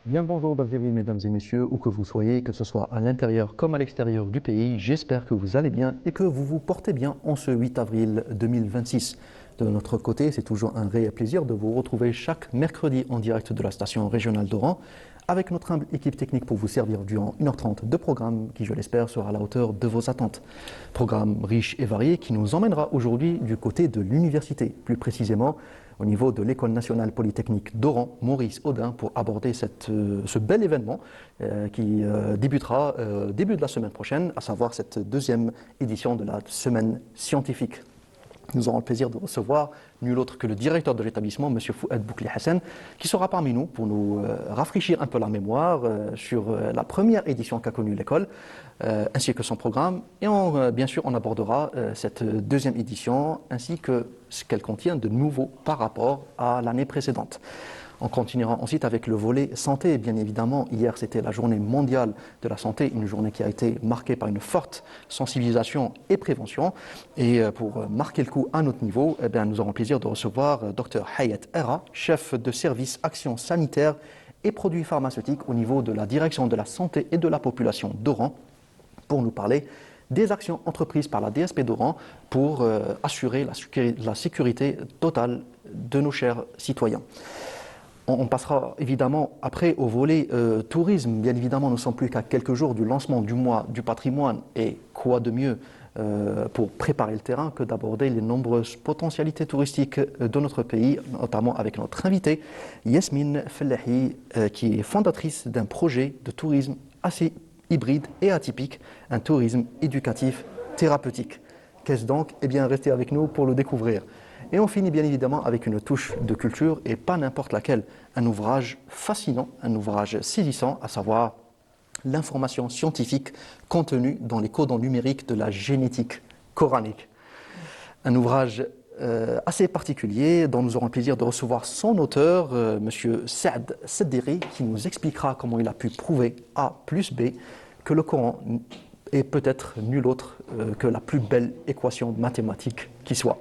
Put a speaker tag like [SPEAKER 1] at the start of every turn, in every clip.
[SPEAKER 1] Bien bonjour, bienvenue mesdames et messieurs, où que vous soyez, que ce soit à l'intérieur comme à l'extérieur du pays. J'espère que vous allez bien et que vous vous portez bien en ce 8 avril 2026. De notre côté, c'est toujours un réel plaisir de vous retrouver chaque mercredi en direct de la station régionale d'Oran avec notre humble équipe technique pour vous servir durant 1h30 de programme qui, je l'espère, sera à la hauteur de vos attentes. Programme riche et varié qui nous emmènera aujourd'hui du côté de l'université, plus précisément au niveau de l'École nationale polytechnique d'Oran, Maurice Audin, pour aborder ce bel événement qui débutera début de la semaine prochaine, à savoir cette deuxième édition de la semaine scientifique. Nous aurons le plaisir de recevoir nul autre que le directeur de l'établissement, M. Fouad Boukli Hassan, qui sera parmi nous pour nous rafraîchir un peu la mémoire sur la première édition qu'a connue l'école, ainsi que son programme. Et bien sûr, on abordera cette deuxième édition, ainsi que ce qu'elle contient de nouveau par rapport à l'année précédente. On continuera ensuite avec le volet santé. Bien évidemment, hier, c'était la journée mondiale de la santé, une journée qui a été marquée par une forte sensibilisation et prévention. Et pour marquer le coup à notre niveau, nous aurons le plaisir de recevoir Dr Hayat Era, chef de service action sanitaire et produits pharmaceutiques au niveau de la direction de la santé et de la population d'Oran, pour nous parler des actions entreprises par la DSP d'Oran pour assurer la sécurité totale de nos chers citoyens. On passera évidemment après au volet tourisme. Bien évidemment, nous ne sommes plus qu'à quelques jours du lancement du mois du patrimoine. Et quoi de mieux pour préparer le terrain que d'aborder les nombreuses potentialités touristiques de notre pays, notamment avec notre invitée Yasmine Fellahi, qui est fondatrice d'un projet de tourisme assez hybride et atypique, un tourisme éducatif thérapeutique. Qu'est-ce donc? Eh bien, restez avec nous pour le découvrir. Et on finit bien évidemment avec une touche de culture, et pas n'importe laquelle, un ouvrage fascinant, un ouvrage saisissant, à savoir l'information scientifique contenue dans les codons numériques de la génétique coranique. Un ouvrage assez particulier dont nous aurons le plaisir de recevoir son auteur, M. Saad Sedderi, qui nous expliquera comment il a pu prouver A plus B que le Coran est peut-être nul autre que la plus belle équation mathématique qui soit.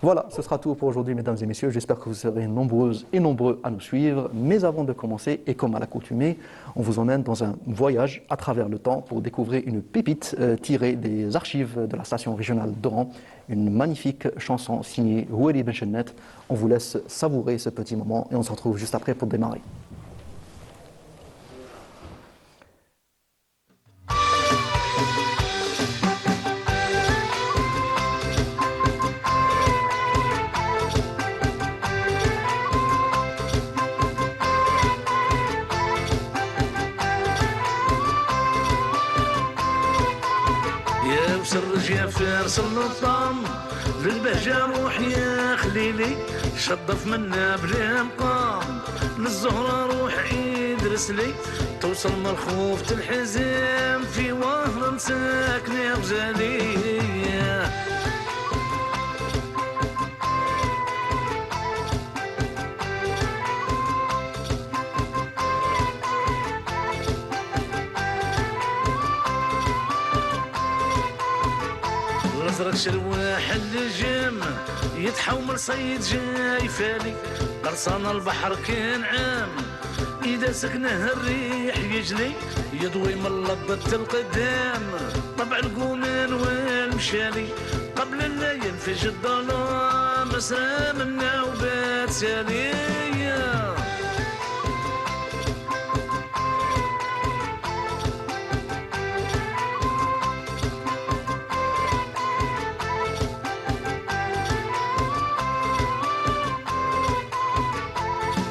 [SPEAKER 1] Voilà, ce sera tout pour aujourd'hui, mesdames et messieurs. J'espère que vous serez nombreuses et nombreux à nous suivre. Mais avant de commencer, et comme à l'accoutumée, on vous emmène dans un voyage à travers le temps pour découvrir une pépite tirée des archives de la station régionale d'Oran, une magnifique chanson signée Oueli Benchenet. On vous laisse savourer ce petit moment et on se retrouve juste après pour démarrer.
[SPEAKER 2] سرج يا فارس اللطام للبهجة روح يا خليلي شطف منا بلا مقام للزهرة روح عيد رسلي توصل مرخوفة الحزام في وهر مساكن يا غزالي الازرق شرواح اللجام يتحول صيد جاي فالي قرصان البحر كان عام اذا سكنه الريح يجلي يضوي من لضة القدام طبع القومان والمشالي قبل لا ينفج الظلام مسرى منا وبات سالي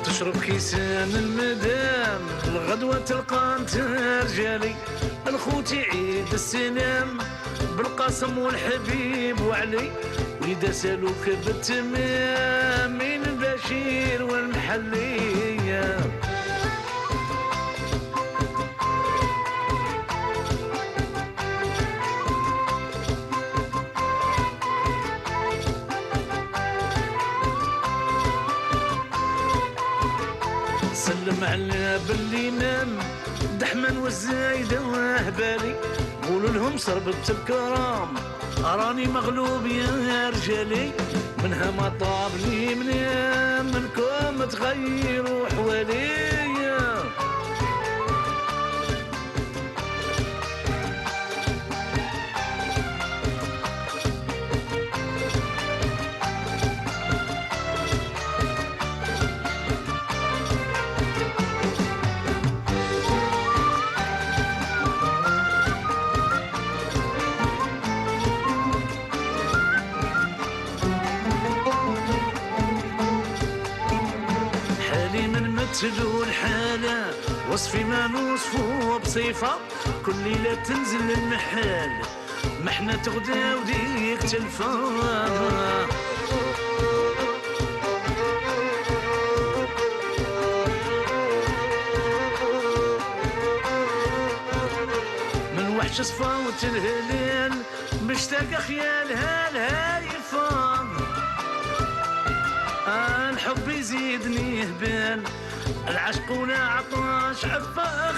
[SPEAKER 2] تشرب كيسان المدام الغدوة تلقى انت رجالي الخوت يعيد السلام بالقاسم والحبيب وعلي وإذا سالوك بالتمام من البشير والمحلية سلم على باللي نام دحمن والزايدة وهبالي قولوا لهم صربت الكرام راني مغلوب يا رجالي منها ما طاب لي منام منكم تغيروا حوالي نسلو الحالة وصفي ما نوصفو بصفة كل ليلة تنزل المحال محنا تغدا وديك تلفا من وحش صفاوت الهلال مشتاق خيالها الهايفة الحب يزيدني هبال العشق ولا عطاش عفا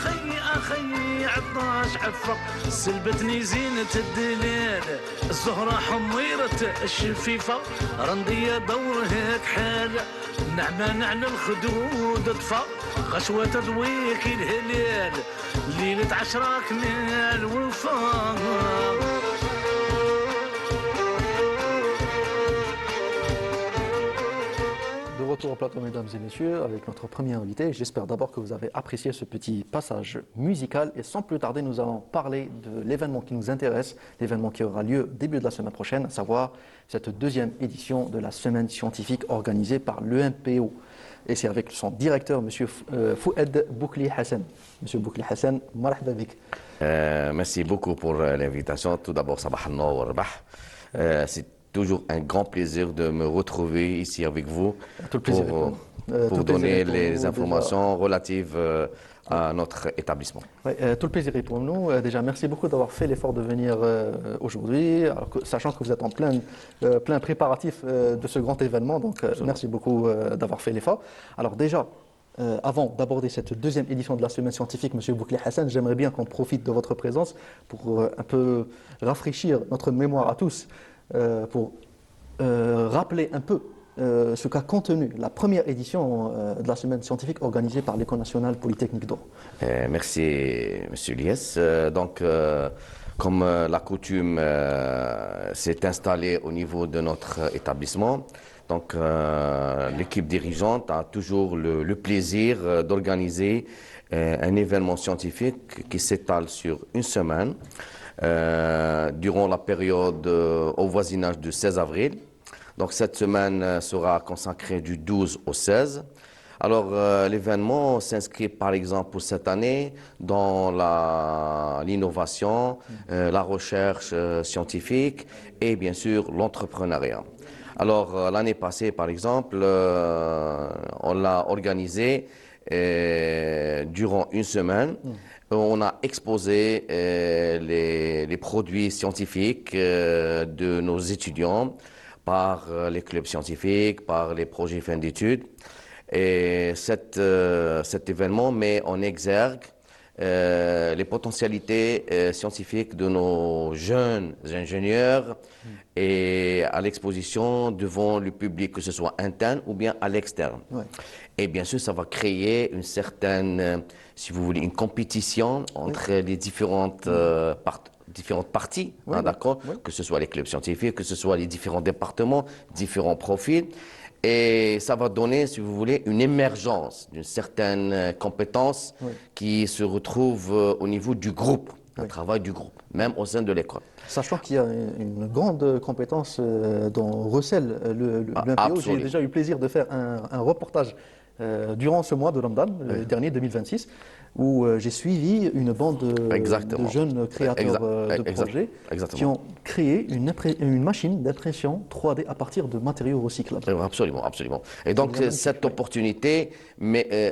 [SPEAKER 2] اخي عطاش عفا سلبتني زينة الدلال الزهرة حميرة الشفيفة رندية دور هيك حالة نعمان على الخدود اطفى غشوة تضويك الهلال ليلة عشراك من الوفا.
[SPEAKER 1] De retour au plateau, mesdames et messieurs, avec notre premier invité. J'espère d'abord que vous avez apprécié ce petit passage musical. Et sans plus tarder, nous allons parler de l'événement qui nous intéresse, l'événement qui aura lieu début de la semaine prochaine, à savoir cette deuxième édition de la semaine scientifique organisée par l'EMPO. Et c'est avec son directeur, M. Fouad Boukli Hassan. M. Boukli Hassan, marhaba bik.
[SPEAKER 3] Merci beaucoup pour l'invitation. Tout d'abord, sabah al-nour wa rabah. C'est toujours un grand plaisir de me retrouver ici avec vous pour donner les informations relatives à notre établissement.
[SPEAKER 1] Ouais, tout le plaisir est pour nous. Déjà, merci beaucoup d'avoir fait l'effort de venir aujourd'hui, sachant que vous êtes en plein préparatif de ce grand événement. Donc, merci beaucoup d'avoir fait l'effort. Alors déjà, avant d'aborder cette deuxième édition de la semaine scientifique, M. Boukli Hassan, j'aimerais bien qu'on profite de votre présence pour un peu rafraîchir notre mémoire à tous, pour rappeler un peu ce qu'a contenu la première édition de la semaine scientifique organisée par l'École nationale polytechnique d'Oran.
[SPEAKER 3] Merci, M. Lies. Donc, comme la coutume s'est installée au niveau de notre établissement, donc l'équipe dirigeante a toujours le plaisir d'organiser un événement scientifique qui s'étale sur une semaine durant la période au voisinage du 16 avril. Donc cette semaine sera consacrée du 12 au 16. Alors l'événement s'inscrit par exemple pour cette année dans l'innovation, la recherche scientifique et bien sûr l'entrepreneuriat. Alors l'année passée par exemple, on l'a organisé durant une semaine. On a exposé les produits scientifiques de nos étudiants par les clubs scientifiques, par les projets fin d'études. Et cet événement met en exergue les potentialités scientifiques de nos jeunes ingénieurs et à l'exposition devant le public, que ce soit interne ou bien à l'externe. Ouais. Et bien sûr, ça va créer une certaine, si vous voulez, une compétition entre les différentes parties, oui, hein, d'accord, oui. Que ce soit les clubs scientifiques, que ce soit les différents départements, différents profils. Et ça va donner, si vous voulez, une émergence d'une certaine compétence qui se retrouve au niveau du groupe, un travail du groupe, même au sein de l'école.
[SPEAKER 1] Sachant qu'il y a une grande compétence dont recèle l'UMPO. J'ai déjà eu le plaisir de faire un reportage durant ce mois de Ramadan, le dernier 2026, où j'ai suivi une bande de jeunes créateurs de projets qui ont créé une machine d'impression 3D à partir de matériaux recyclables.
[SPEAKER 3] Absolument, absolument. Et donc cette opportunité,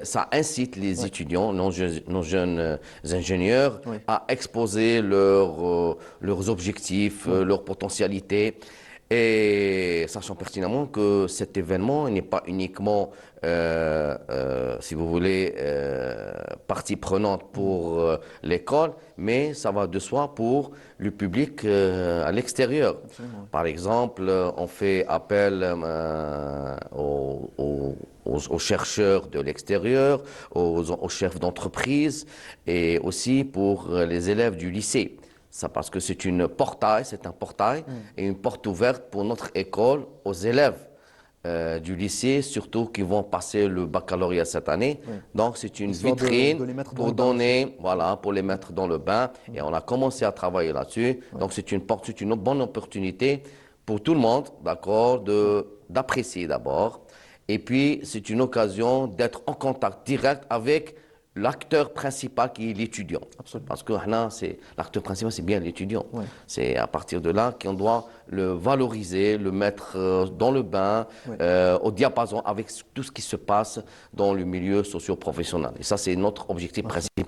[SPEAKER 3] ça incite les étudiants, nos jeunes ingénieurs, à exposer leurs objectifs, leurs potentialités. Et sachant pertinemment que cet événement n'est pas uniquement, si vous voulez, partie prenante pour l'école, mais ça va de soi pour le public à l'extérieur. Par exemple, on fait appel aux chercheurs de l'extérieur, aux chefs d'entreprise et aussi pour les élèves du lycée. Ça parce que c'est un portail et une porte ouverte pour notre école aux élèves du lycée, surtout qui vont passer le baccalauréat cette année. Donc c'est une vitrine pour donner, voilà, pour les mettre dans le bain. Et on a commencé à travailler là-dessus. Donc c'est une bonne opportunité pour tout le monde, d'accord, d'apprécier d'abord Et puis, c'est une occasion d'être en contact direct avec l'acteur principal qui est l'étudiant.
[SPEAKER 1] Absolument.
[SPEAKER 3] Parce que l'acteur principal, c'est bien l'étudiant.
[SPEAKER 1] Ouais.
[SPEAKER 3] C'est à partir de là qu'on doit le valoriser, le mettre dans le bain, au diapason avec tout ce qui se passe dans le milieu socio-professionnel. Et ça, c'est notre objectif principal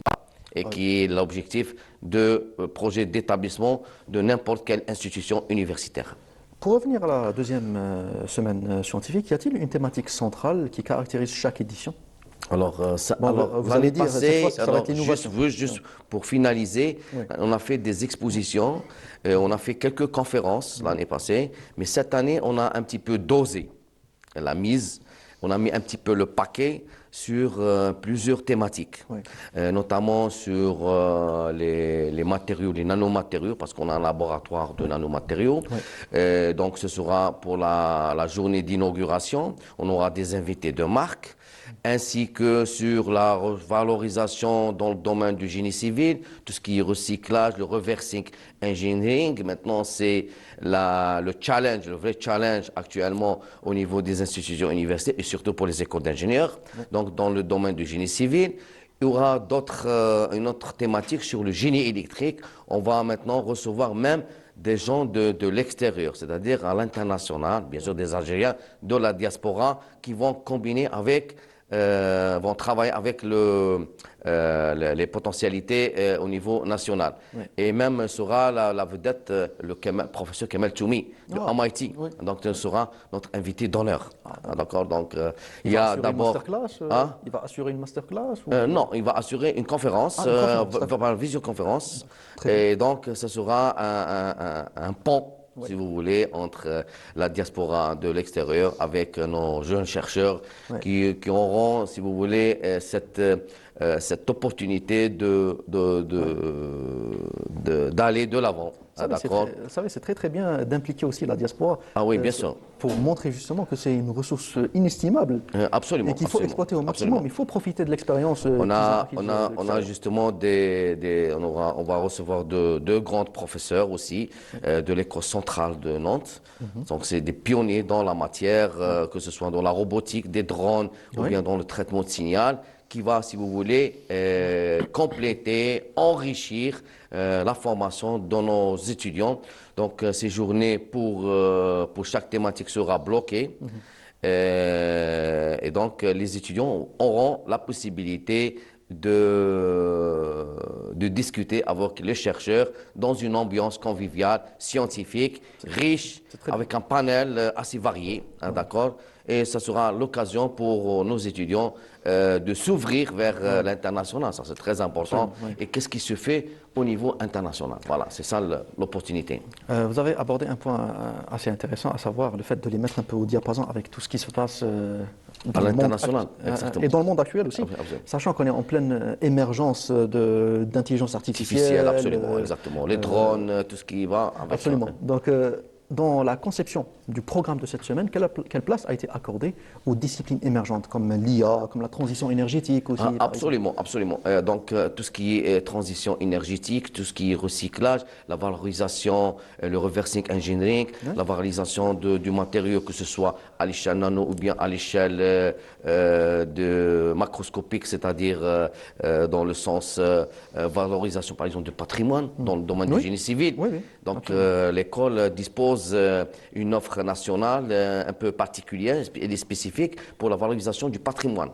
[SPEAKER 3] et qui est l'objectif de projet d'établissement de n'importe quelle institution universitaire.
[SPEAKER 1] Pour revenir à la deuxième semaine scientifique, y a-t-il une thématique centrale qui caractérise chaque édition?
[SPEAKER 3] Alors,
[SPEAKER 1] vous allez dire, cette fois, ça va être l'innovation.
[SPEAKER 3] juste pour finaliser, on a fait des expositions, on a fait quelques conférences l'année passée, mais cette année, on a un petit peu dosé la mise, on a mis un petit peu le paquet sur plusieurs thématiques, notamment sur les matériaux, les nanomatériaux, parce qu'on a un laboratoire de nanomatériaux. Donc, ce sera pour la journée d'inauguration, on aura des invités de marque, ainsi que sur la valorisation dans le domaine du génie civil, tout ce qui est recyclage, le reversing engineering. Maintenant, c'est le challenge, le vrai challenge actuellement au niveau des institutions universitaires et surtout pour les écoles d'ingénieurs. Donc, dans le domaine du génie civil, il y aura une autre thématique sur le génie électrique. On va maintenant recevoir même des gens de l'extérieur, c'est-à-dire à l'international, bien sûr des Algériens de la diaspora qui vont combiner avec vont travailler avec les potentialités au niveau national. Et même sera la vedette, le professeur Kemal Toumi de MIT. Donc, il sera notre invité d'honneur. D'accord. Donc, il y a d'abord.
[SPEAKER 1] Il va assurer une masterclass
[SPEAKER 3] Non, il va assurer une conférence, une visioconférence. Et donc, ce sera un pont, si vous voulez, entre la diaspora de l'extérieur avec nos jeunes chercheurs qui auront, si vous voulez, cette opportunité d'aller de l'avant.
[SPEAKER 1] Vous savez, c'est très très bien d'impliquer aussi la diaspora.
[SPEAKER 3] Ah oui, bien sûr.
[SPEAKER 1] Pour montrer justement que c'est une ressource inestimable.
[SPEAKER 3] Absolument.
[SPEAKER 1] Et qu'il faut exploiter au maximum. Il faut profiter de l'expérience.
[SPEAKER 3] On a justement on va recevoir deux grands professeurs aussi de l'école centrale de Nantes. Donc c'est des pionniers dans la matière, que ce soit dans la robotique, des drones ou bien dans le traitement de signal, qui va, si vous voulez, compléter, enrichir la formation de nos étudiants. Donc, ces journées pour chaque thématique sera bloquée. Et donc, les étudiants auront la possibilité de discuter avec les chercheurs dans une ambiance conviviale, scientifique, riche, avec un panel assez varié, d'accord? Et ça sera l'occasion pour nos étudiants de s'ouvrir vers l'international. Ça, c'est très important. Et qu'est-ce qui se fait au niveau international? Voilà, c'est ça l'opportunité.
[SPEAKER 1] Vous avez abordé un point assez intéressant, à savoir le fait de les mettre un peu au diapason avec tout ce qui se passe
[SPEAKER 3] à l'international
[SPEAKER 1] et dans le monde actuel aussi, sachant qu'on est en pleine émergence d'intelligence artificielle.
[SPEAKER 3] Absolument, exactement. Les drones, tout ce qui va avec.
[SPEAKER 1] Absolument. Donc, dans la conception du programme de cette semaine, quelle place a été accordée aux disciplines émergentes comme l'IA, comme la transition énergétique aussi?
[SPEAKER 3] Absolument. Donc, tout ce qui est transition énergétique, tout ce qui est recyclage, la valorisation, le reversing engineering, la valorisation du matériau, que ce soit à l'échelle nano ou bien à l'échelle de macroscopique, c'est-à-dire dans le sens valorisation, par exemple, du patrimoine, dans le domaine du génie civil. Donc, l'école dispose une offre nationale un peu particulière et spécifique pour la valorisation du patrimoine.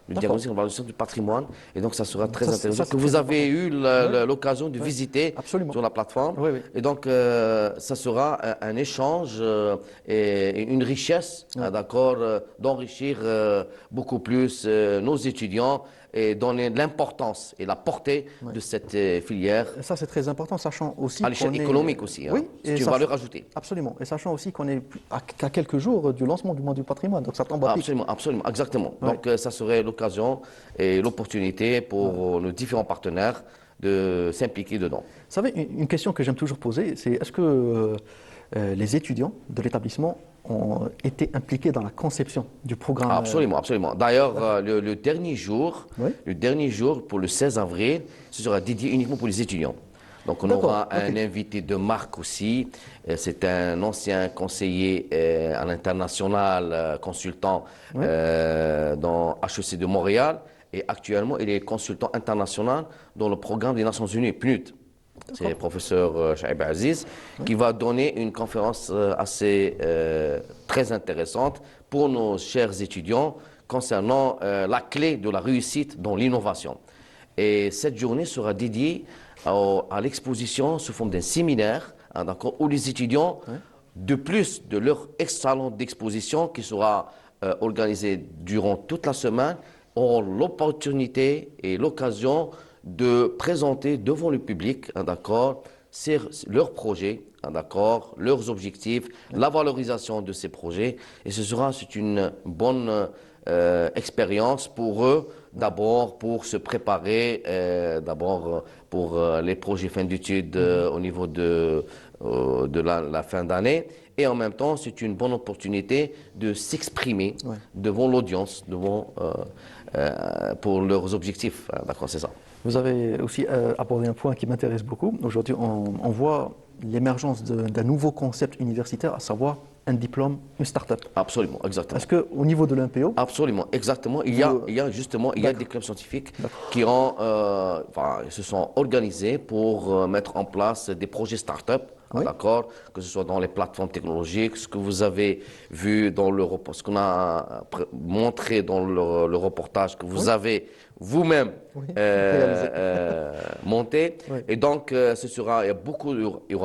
[SPEAKER 3] Le diagnostic de valorisation du patrimoine. Et donc, ça sera très intéressant. Que vous avez eu l'occasion de visiter sur la plateforme. Et donc, ça sera un échange et une richesse, d'accord, d'enrichir beaucoup plus nos étudiants et donner l'importance et la portée de cette filière.
[SPEAKER 1] Et ça, c'est très important, sachant aussi
[SPEAKER 3] à l'échelle économique aussi. C'est une valeur ajoutée.
[SPEAKER 1] Absolument. Et sachant aussi qu'on est qu'à quelques jours du lancement du mois du patrimoine. Donc, ça tombe à pic.
[SPEAKER 3] Absolument, exactement. Donc, ça serait l'occasion et l'opportunité pour nos différents partenaires de s'impliquer dedans.
[SPEAKER 1] Vous savez, une question que j'aime toujours poser, c'est est-ce que les étudiants de l'établissement ont été impliqués dans la conception du programme?
[SPEAKER 3] Absolument. D'ailleurs, le dernier jour pour le 16 avril, ce sera dédié uniquement pour les étudiants. Donc on
[SPEAKER 1] D'accord,
[SPEAKER 3] aura un
[SPEAKER 1] ok.
[SPEAKER 3] invité de marque aussi. C'est un ancien conseiller à l'international, consultant
[SPEAKER 1] Oui.
[SPEAKER 3] dans HEC de Montréal. Et actuellement, il est consultant international dans le programme des Nations Unies, PNUD. C'est le professeur Shaib Aziz qui va donner une conférence très intéressante pour nos chers étudiants concernant la clé de la réussite dans l'innovation. Et cette journée sera dédiée à l'exposition sous forme d'un séminaire, hein, d'accord, où les étudiants, de plus de leur salon d'exposition qui sera organisé durant toute la semaine, auront l'opportunité et l'occasion de présenter devant le public, hein, d'accord, leurs projets, hein, d'accord, leurs objectifs, la valorisation de ces projets. Et c'est une bonne expérience pour eux, d'abord pour se préparer, d'abord pour les projets fin d'études au niveau de la fin d'année. Et en même temps, c'est une bonne opportunité de s'exprimer devant l'audience, pour leurs objectifs. D'accord, c'est ça.
[SPEAKER 1] Vous avez aussi abordé un point qui m'intéresse beaucoup. Aujourd'hui, on voit l'émergence d'un nouveau concept universitaire, à savoir un diplôme, une start-up.
[SPEAKER 3] Absolument, exactement.
[SPEAKER 1] Est-ce qu'au niveau de l'MPO,
[SPEAKER 3] Absolument, exactement. Il y a des clubs scientifiques qui se sont organisés pour mettre en place des projets start-up.
[SPEAKER 1] Oui.
[SPEAKER 3] D'accord, que ce soit dans les plateformes technologiques, ce que vous avez vu dans ce qu'on a montré dans le reportage que vous avez vous-même monté.
[SPEAKER 1] Oui.
[SPEAKER 3] Et donc, il y aura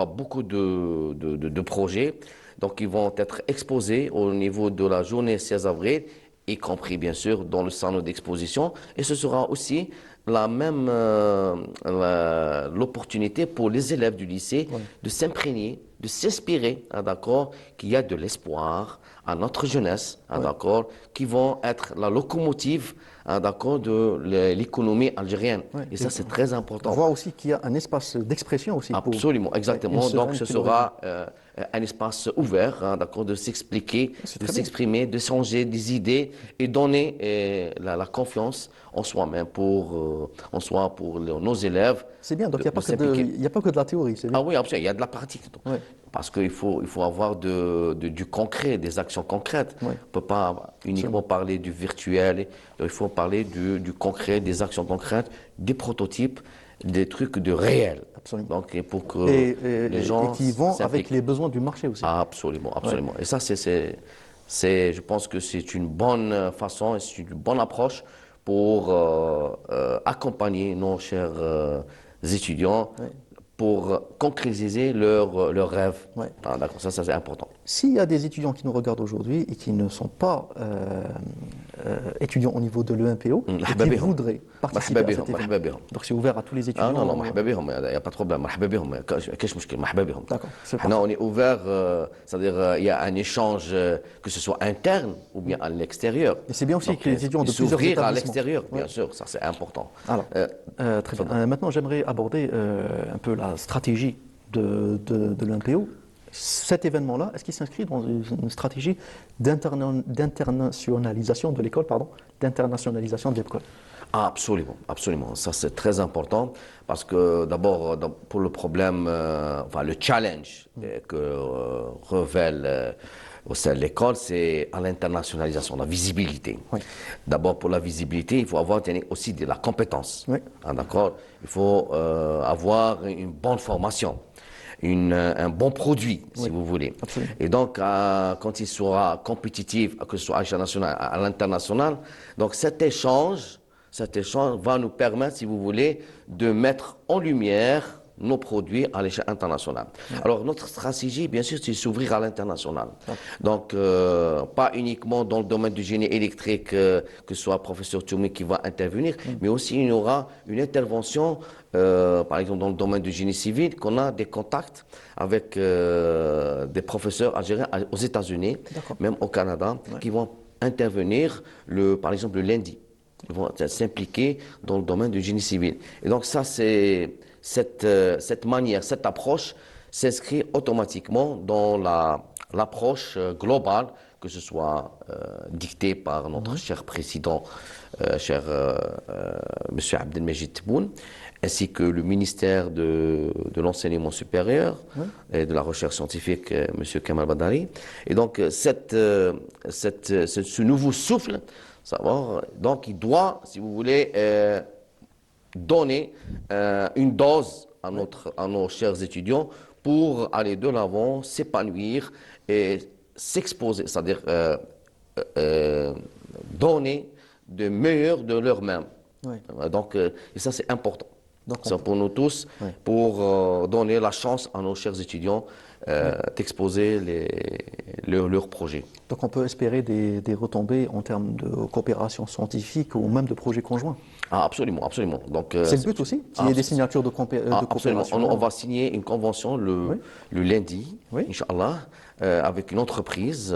[SPEAKER 3] beaucoup de projets. Donc, ils vont être exposés au niveau de la journée 16 avril, y compris bien sûr dans le salon d'exposition. Et ce sera aussi l'opportunité pour les élèves du lycée de s'imprégner, de s'inspirer, hein, d'accord, qu'il y a de l'espoir à notre jeunesse, hein, d'accord, qui vont être la locomotive, hein, d'accord, de l'économie algérienne. Et ça, c'est très important.
[SPEAKER 1] on voit aussi qu'il y a un espace d'expression aussi.
[SPEAKER 3] Absolument, exactement.
[SPEAKER 1] une
[SPEAKER 3] Donc, ce
[SPEAKER 1] semaine qui
[SPEAKER 3] sera un espace ouvert, hein, d'accord, de s'expliquer, de s'exprimer, de changer des idées et donner la confiance en soi-même pour nos élèves.
[SPEAKER 1] C'est bien, donc il n'y a pas que de la théorie. C'est bien.
[SPEAKER 3] Ah oui, absolument, il y a de la pratique. Donc.
[SPEAKER 1] Ouais.
[SPEAKER 3] Parce qu'il faut avoir du concret, des actions concrètes.
[SPEAKER 1] Ouais.
[SPEAKER 3] On ne peut pas uniquement parler du virtuel, il faut parler du concret, des actions concrètes, des prototypes, des trucs de réel.
[SPEAKER 1] Absolument.
[SPEAKER 3] Donc, pour que les
[SPEAKER 1] et
[SPEAKER 3] gens
[SPEAKER 1] qui vont
[SPEAKER 3] s'impliquent.
[SPEAKER 1] avec les besoins du marché aussi.
[SPEAKER 3] Absolument, absolument. Et ça, je pense que c'est une bonne façon, c'est une bonne approche pour accompagner nos chers étudiants pour concrétiser leurs rêves.
[SPEAKER 1] Ouais.
[SPEAKER 3] Ah, d'accord, ça c'est important.
[SPEAKER 1] S'il y a des étudiants qui nous regardent aujourd'hui et qui ne sont pas étudiants au niveau de l'EMPO et qui voudraient participer à cet événement, donc c'est ouvert à tous les étudiants.
[SPEAKER 3] Non, مرحبا بهم, il n'y a pas de problème. مرحبا بهم, كاش مشكل, مرحبا بهم.
[SPEAKER 1] D'accord, c'est
[SPEAKER 3] Maintenant, on est ouvert, c'est-à-dire il y a un échange, que ce soit interne ou bien à l'extérieur.
[SPEAKER 1] Et c'est bien aussi
[SPEAKER 3] Donc,
[SPEAKER 1] que les étudiants de plusieurs
[SPEAKER 3] s'ouvrir à
[SPEAKER 1] établissements.
[SPEAKER 3] l'extérieur, bien sûr, ça c'est important.
[SPEAKER 1] Alors, très bien. Maintenant, j'aimerais aborder un peu la stratégie de l'MPO. Cet événement-là, est-ce qu'il s'inscrit dans une stratégie d'internationalisation de l'école, d'internationalisation de l'école?
[SPEAKER 3] Absolument, absolument. Ça, c'est très important parce que d'abord, pour le problème, le challenge que révèle au sein de l'école, c'est à l'internationalisation, la visibilité.
[SPEAKER 1] Oui.
[SPEAKER 3] D'abord, pour la visibilité, il faut avoir aussi de la compétence.
[SPEAKER 1] Oui.
[SPEAKER 3] Ah, d'accord? Il faut avoir une bonne formation. Un bon produit, si vous voulez.
[SPEAKER 1] Absolument.
[SPEAKER 3] Et donc, quand il sera compétitif, que ce soit à l'international, donc cet échange va nous permettre, si vous voulez, de mettre en lumière nos produits à l'échelle internationale. Alors, notre stratégie, bien sûr, c'est s'ouvrir à l'international. Donc, pas uniquement dans le domaine du génie électrique, que ce soit professeur Toumi qui va intervenir, mais aussi il y aura une intervention, par exemple, dans le domaine du génie civil, qu'on a des contacts avec des professeurs algériens aux États-Unis, même au Canada, qui vont intervenir, par exemple, le lundi. Ils vont s'impliquer dans le domaine du génie civil. Et donc, ça, c'est cette manière, cette approche s'inscrit automatiquement dans l'approche globale que ce soit dicté par notre cher président, Monsieur Abdelmajid Tebboune, ainsi que le ministère de l'enseignement supérieur et de la recherche scientifique, Monsieur Kamal Badari. Et donc, ce nouveau souffle, savoir, donc il doit, si vous voulez, donner une dose à nos chers étudiants pour aller de l'avant, s'épanouir et s'exposer, c'est-à-dire donner de meilleur de leur-même.
[SPEAKER 1] Oui.
[SPEAKER 3] Donc, et ça c'est important.
[SPEAKER 1] Donc,
[SPEAKER 3] C'est pour nous tous, pour donner la chance à nos chers étudiants d'exposer leurs projets.
[SPEAKER 1] Donc on peut espérer des retombées en termes de coopération scientifique ou même de projets conjoints.
[SPEAKER 3] Ah, absolument, absolument. Donc,
[SPEAKER 1] C'est le but aussi, qu'il y ait des signatures de
[SPEAKER 3] absolument.
[SPEAKER 1] coopération.
[SPEAKER 3] On va signer une convention le lundi, Inch'Allah, avec une entreprise.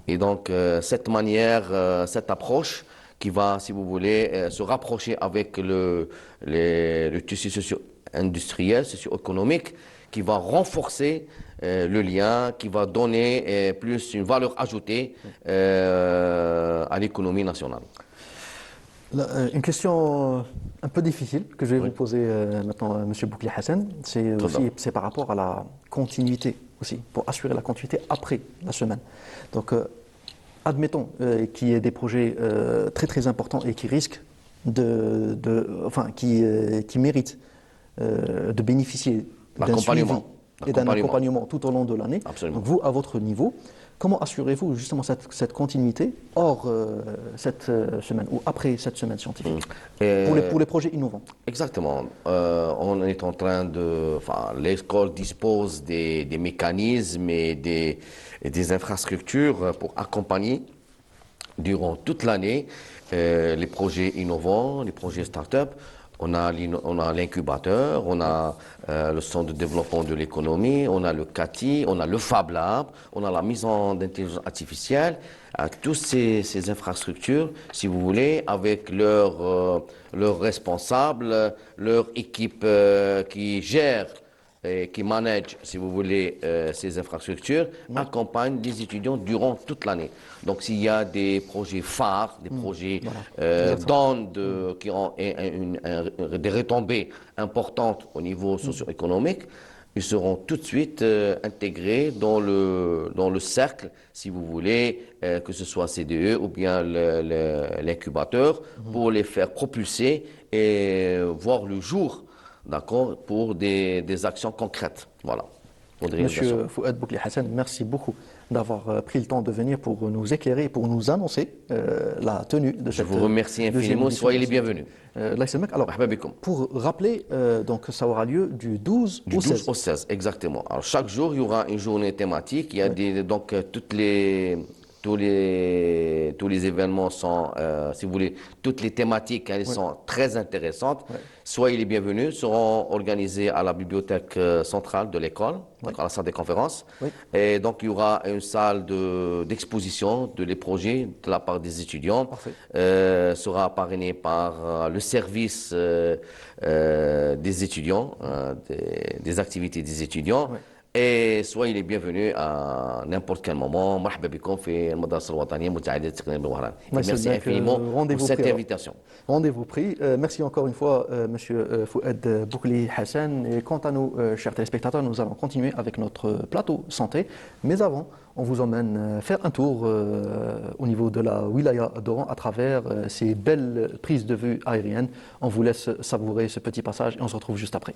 [SPEAKER 3] Et donc, cette manière, cette approche qui va, si vous voulez, se rapprocher avec le tissu socio-industriel, socio-économique, qui va renforcer le lien, qui va donner plus une valeur ajoutée à l'économie nationale.
[SPEAKER 1] Là, une question un peu difficile que je vais vous poser maintenant, M. Boukli Hassan, c'est par rapport à la continuité aussi, pour assurer la continuité après la semaine. Donc, admettons qu'il y ait des projets très très importants et qui risquent qui méritent de bénéficier d'un suivi et d'un accompagnement tout au long de l'année. Donc vous, à votre niveau, comment assurez-vous justement cette continuité hors cette semaine ou après cette semaine scientifique pour les projets innovants?
[SPEAKER 3] Exactement. On est en train l'école dispose des mécanismes et des infrastructures pour accompagner durant toute l'année les projets innovants, les projets start-up. On a l'incubateur, on a le centre de développement de l'économie, on a le CATI, on a le Fab Lab, on a la mise en d'intelligence artificielle, toutes ces infrastructures, si vous voulez, avec leurs responsables, leur équipe qui gère et qui manage, si vous voulez, ces infrastructures, accompagnent les étudiants durant toute l'année. Donc, s'il y a des projets phares, des projets qui ont des retombées importantes au niveau socio-économique, ils seront tout de suite intégrés dans le cercle, si vous voulez, que ce soit CDE ou bien l'incubateur, pour les faire propulser et voir le jour. D'accord, pour des actions concrètes. Voilà.
[SPEAKER 1] Monsieur Fouad Boukli Hassan, merci beaucoup d'avoir pris le temps de venir pour nous éclairer, pour nous annoncer la tenue de cette.
[SPEAKER 3] Je vous remercie infiniment. Soyez les bienvenus.
[SPEAKER 1] Alors, pour rappeler, donc ça aura lieu du 12
[SPEAKER 3] au 16. Du 12 au 16, exactement. Alors, chaque jour, il y aura une journée thématique. Il y a tous les événements sont, si vous voulez, toutes les thématiques, elles sont très intéressantes. Soyez les bienvenus, seront organisés à la bibliothèque centrale de l'école, à la salle des conférences. Et donc, il y aura une salle d'exposition de les projets de la part des étudiants. Sera parrainé par le service des étudiants, des activités des étudiants. Et soyez les bienvenus à n'importe quel moment. Merci infiniment pour cette invitation.
[SPEAKER 1] Rendez-vous pris. Merci encore une fois, Monsieur Fouad Boukli Hassan. Et quant à nous, chers téléspectateurs, nous allons continuer avec notre plateau santé. Mais avant, on vous emmène faire un tour au niveau de la wilaya d'Oran à travers ces belles prises de vue aériennes. On vous laisse savourer ce petit passage et on se retrouve juste après.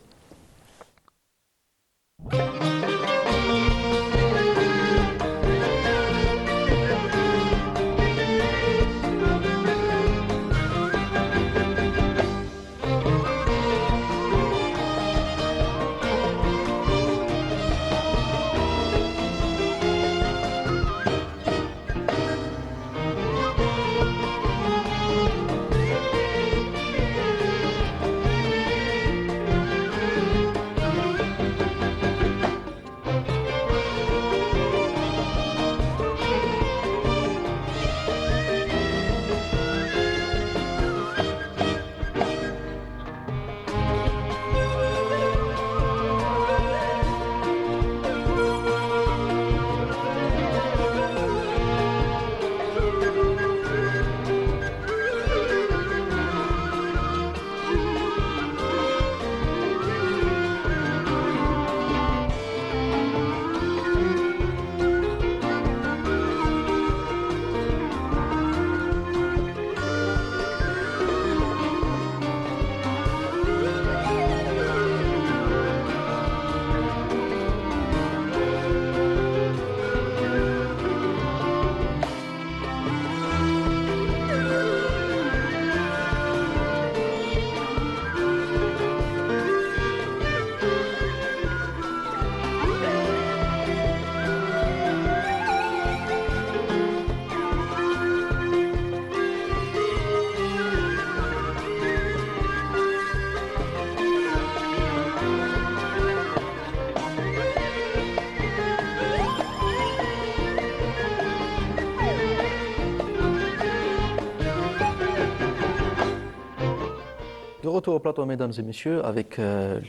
[SPEAKER 1] retour au plateau, mesdames et messieurs, avec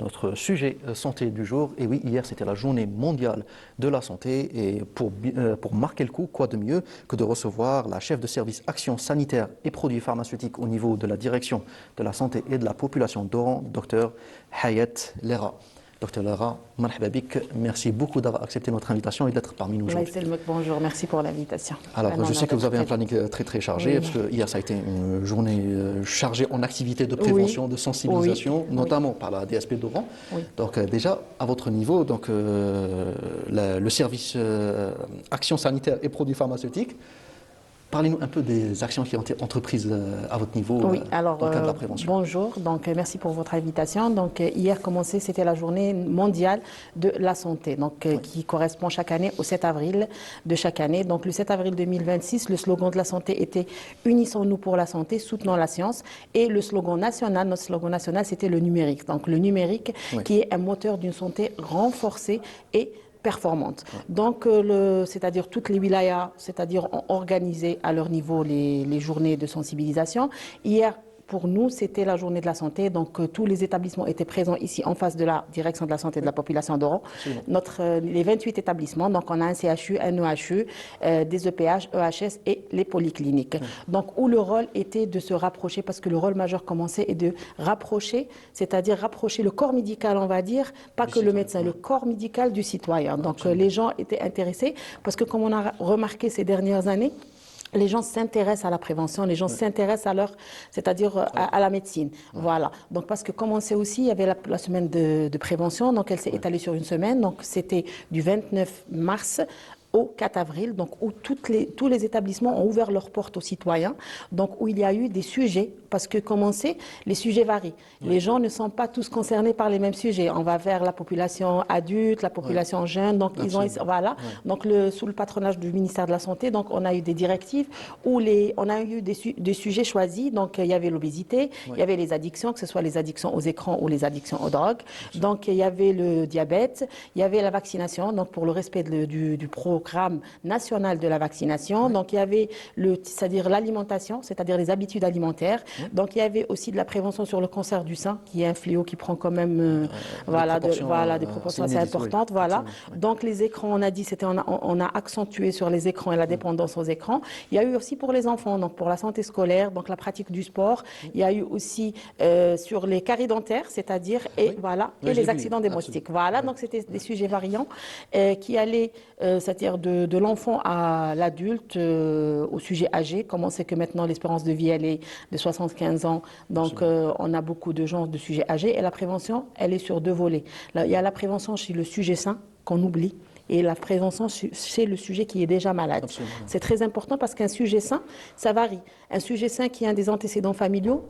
[SPEAKER 1] notre sujet santé du jour. Et oui, hier, c'était la journée mondiale de la santé. Et pour marquer le coup, quoi de mieux que de recevoir la chef de service Action sanitaire et produits pharmaceutiques au niveau de la direction de la santé et de la population d'Oran, Dr Hayat Lera. Dr Lera, marhaba bik, merci beaucoup d'avoir accepté notre invitation et d'être parmi nous aujourd'hui.
[SPEAKER 4] Bonjour, merci pour l'invitation.
[SPEAKER 1] Alors, je sais que vous avez un planning très chargé,
[SPEAKER 4] Oui.
[SPEAKER 1] parce que hier, ça a été une journée chargée en activités de prévention,
[SPEAKER 4] Oui.
[SPEAKER 1] de sensibilisation,
[SPEAKER 4] Oui.
[SPEAKER 1] notamment par la DSP d'Oran.
[SPEAKER 4] Oui.
[SPEAKER 1] Donc, déjà, à votre niveau, donc, le service Action sanitaire et produits pharmaceutiques, parlez-nous un peu des actions qui ont été entreprises à votre niveau
[SPEAKER 4] Oui, alors,
[SPEAKER 1] dans le cadre de la prévention.
[SPEAKER 4] bonjour, donc merci pour votre invitation. Donc hier commencé, c'était la journée mondiale de la santé, donc qui correspond chaque année au 7 avril de chaque année. Donc le 7 avril 2026, le slogan de la santé était Unissons-nous pour la santé, soutenons la science. Et le slogan national, notre slogan national, c'était le numérique. Donc le numérique qui est un moteur d'une santé renforcée et performante. Donc, c'est-à-dire toutes les wilayas, c'est-à-dire ont organisé à leur niveau les journées de sensibilisation. Hier, pour nous, c'était la journée de la santé. Donc, tous les établissements étaient présents ici en face de la direction de la santé de la population d'Oran. Les 28 établissements, donc on a un CHU, un EHU, des EPH, EHS et les polycliniques. Donc, où le rôle était de se rapprocher, parce que le rôle majeur commençait est de rapprocher, c'est-à-dire rapprocher le corps médical, on va dire, pas que le médecin, le corps médical du citoyen. Donc, les gens étaient intéressés, parce que comme on a remarqué ces dernières années, les gens s'intéressent à la prévention, les gens s'intéressent c'est-à-dire à la médecine. Voilà. Donc, parce que comme on sait aussi, il y avait la semaine de prévention, donc elle s'est étalée sur une semaine. Donc, c'était du 29 mars au 4 avril, donc où tous les établissements ont ouvert leurs portes aux citoyens, donc où il y a eu des sujets, parce que comme on sait, les sujets varient. Les gens ne sont pas tous concernés par les mêmes sujets. On va vers la population adulte, la population jeune, donc voilà. Donc sous le patronage du ministère de la Santé, donc on a eu des directives où on a eu des sujets choisis. Donc il y avait l'obésité, il y avait les addictions, que ce soit les addictions aux écrans ou les addictions aux drogues. Donc il y avait le diabète, il y avait la vaccination, donc pour le respect du programme national de la vaccination. Donc il y avait c'est-à-dire l'alimentation, c'est-à-dire les habitudes alimentaires. Donc il y avait aussi de la prévention sur le cancer du sein, qui est un fléau qui prend quand même des proportions assez importantes. Voilà. Donc les écrans, on a dit, on a accentué sur les écrans et la dépendance aux écrans. Il y a eu aussi pour les enfants, donc pour la santé scolaire, donc la pratique du sport. Il y a eu aussi sur les caries dentaires, c'est-à-dire et les accidents domestiques. Voilà. Donc c'était des sujets variants qui allaient, c'est-à-dire de l'enfant à l'adulte, au sujet âgé. Comme on sait que maintenant l'espérance de vie elle est de 75 ans, donc on a beaucoup de gens de sujets âgés. Et la prévention, elle est sur deux volets. Là, il y a la prévention chez le sujet sain qu'on oublie. Et la prévention, c'est le sujet qui est déjà malade. C'est très important parce qu'un sujet sain, ça varie. Un sujet sain qui a des antécédents familiaux,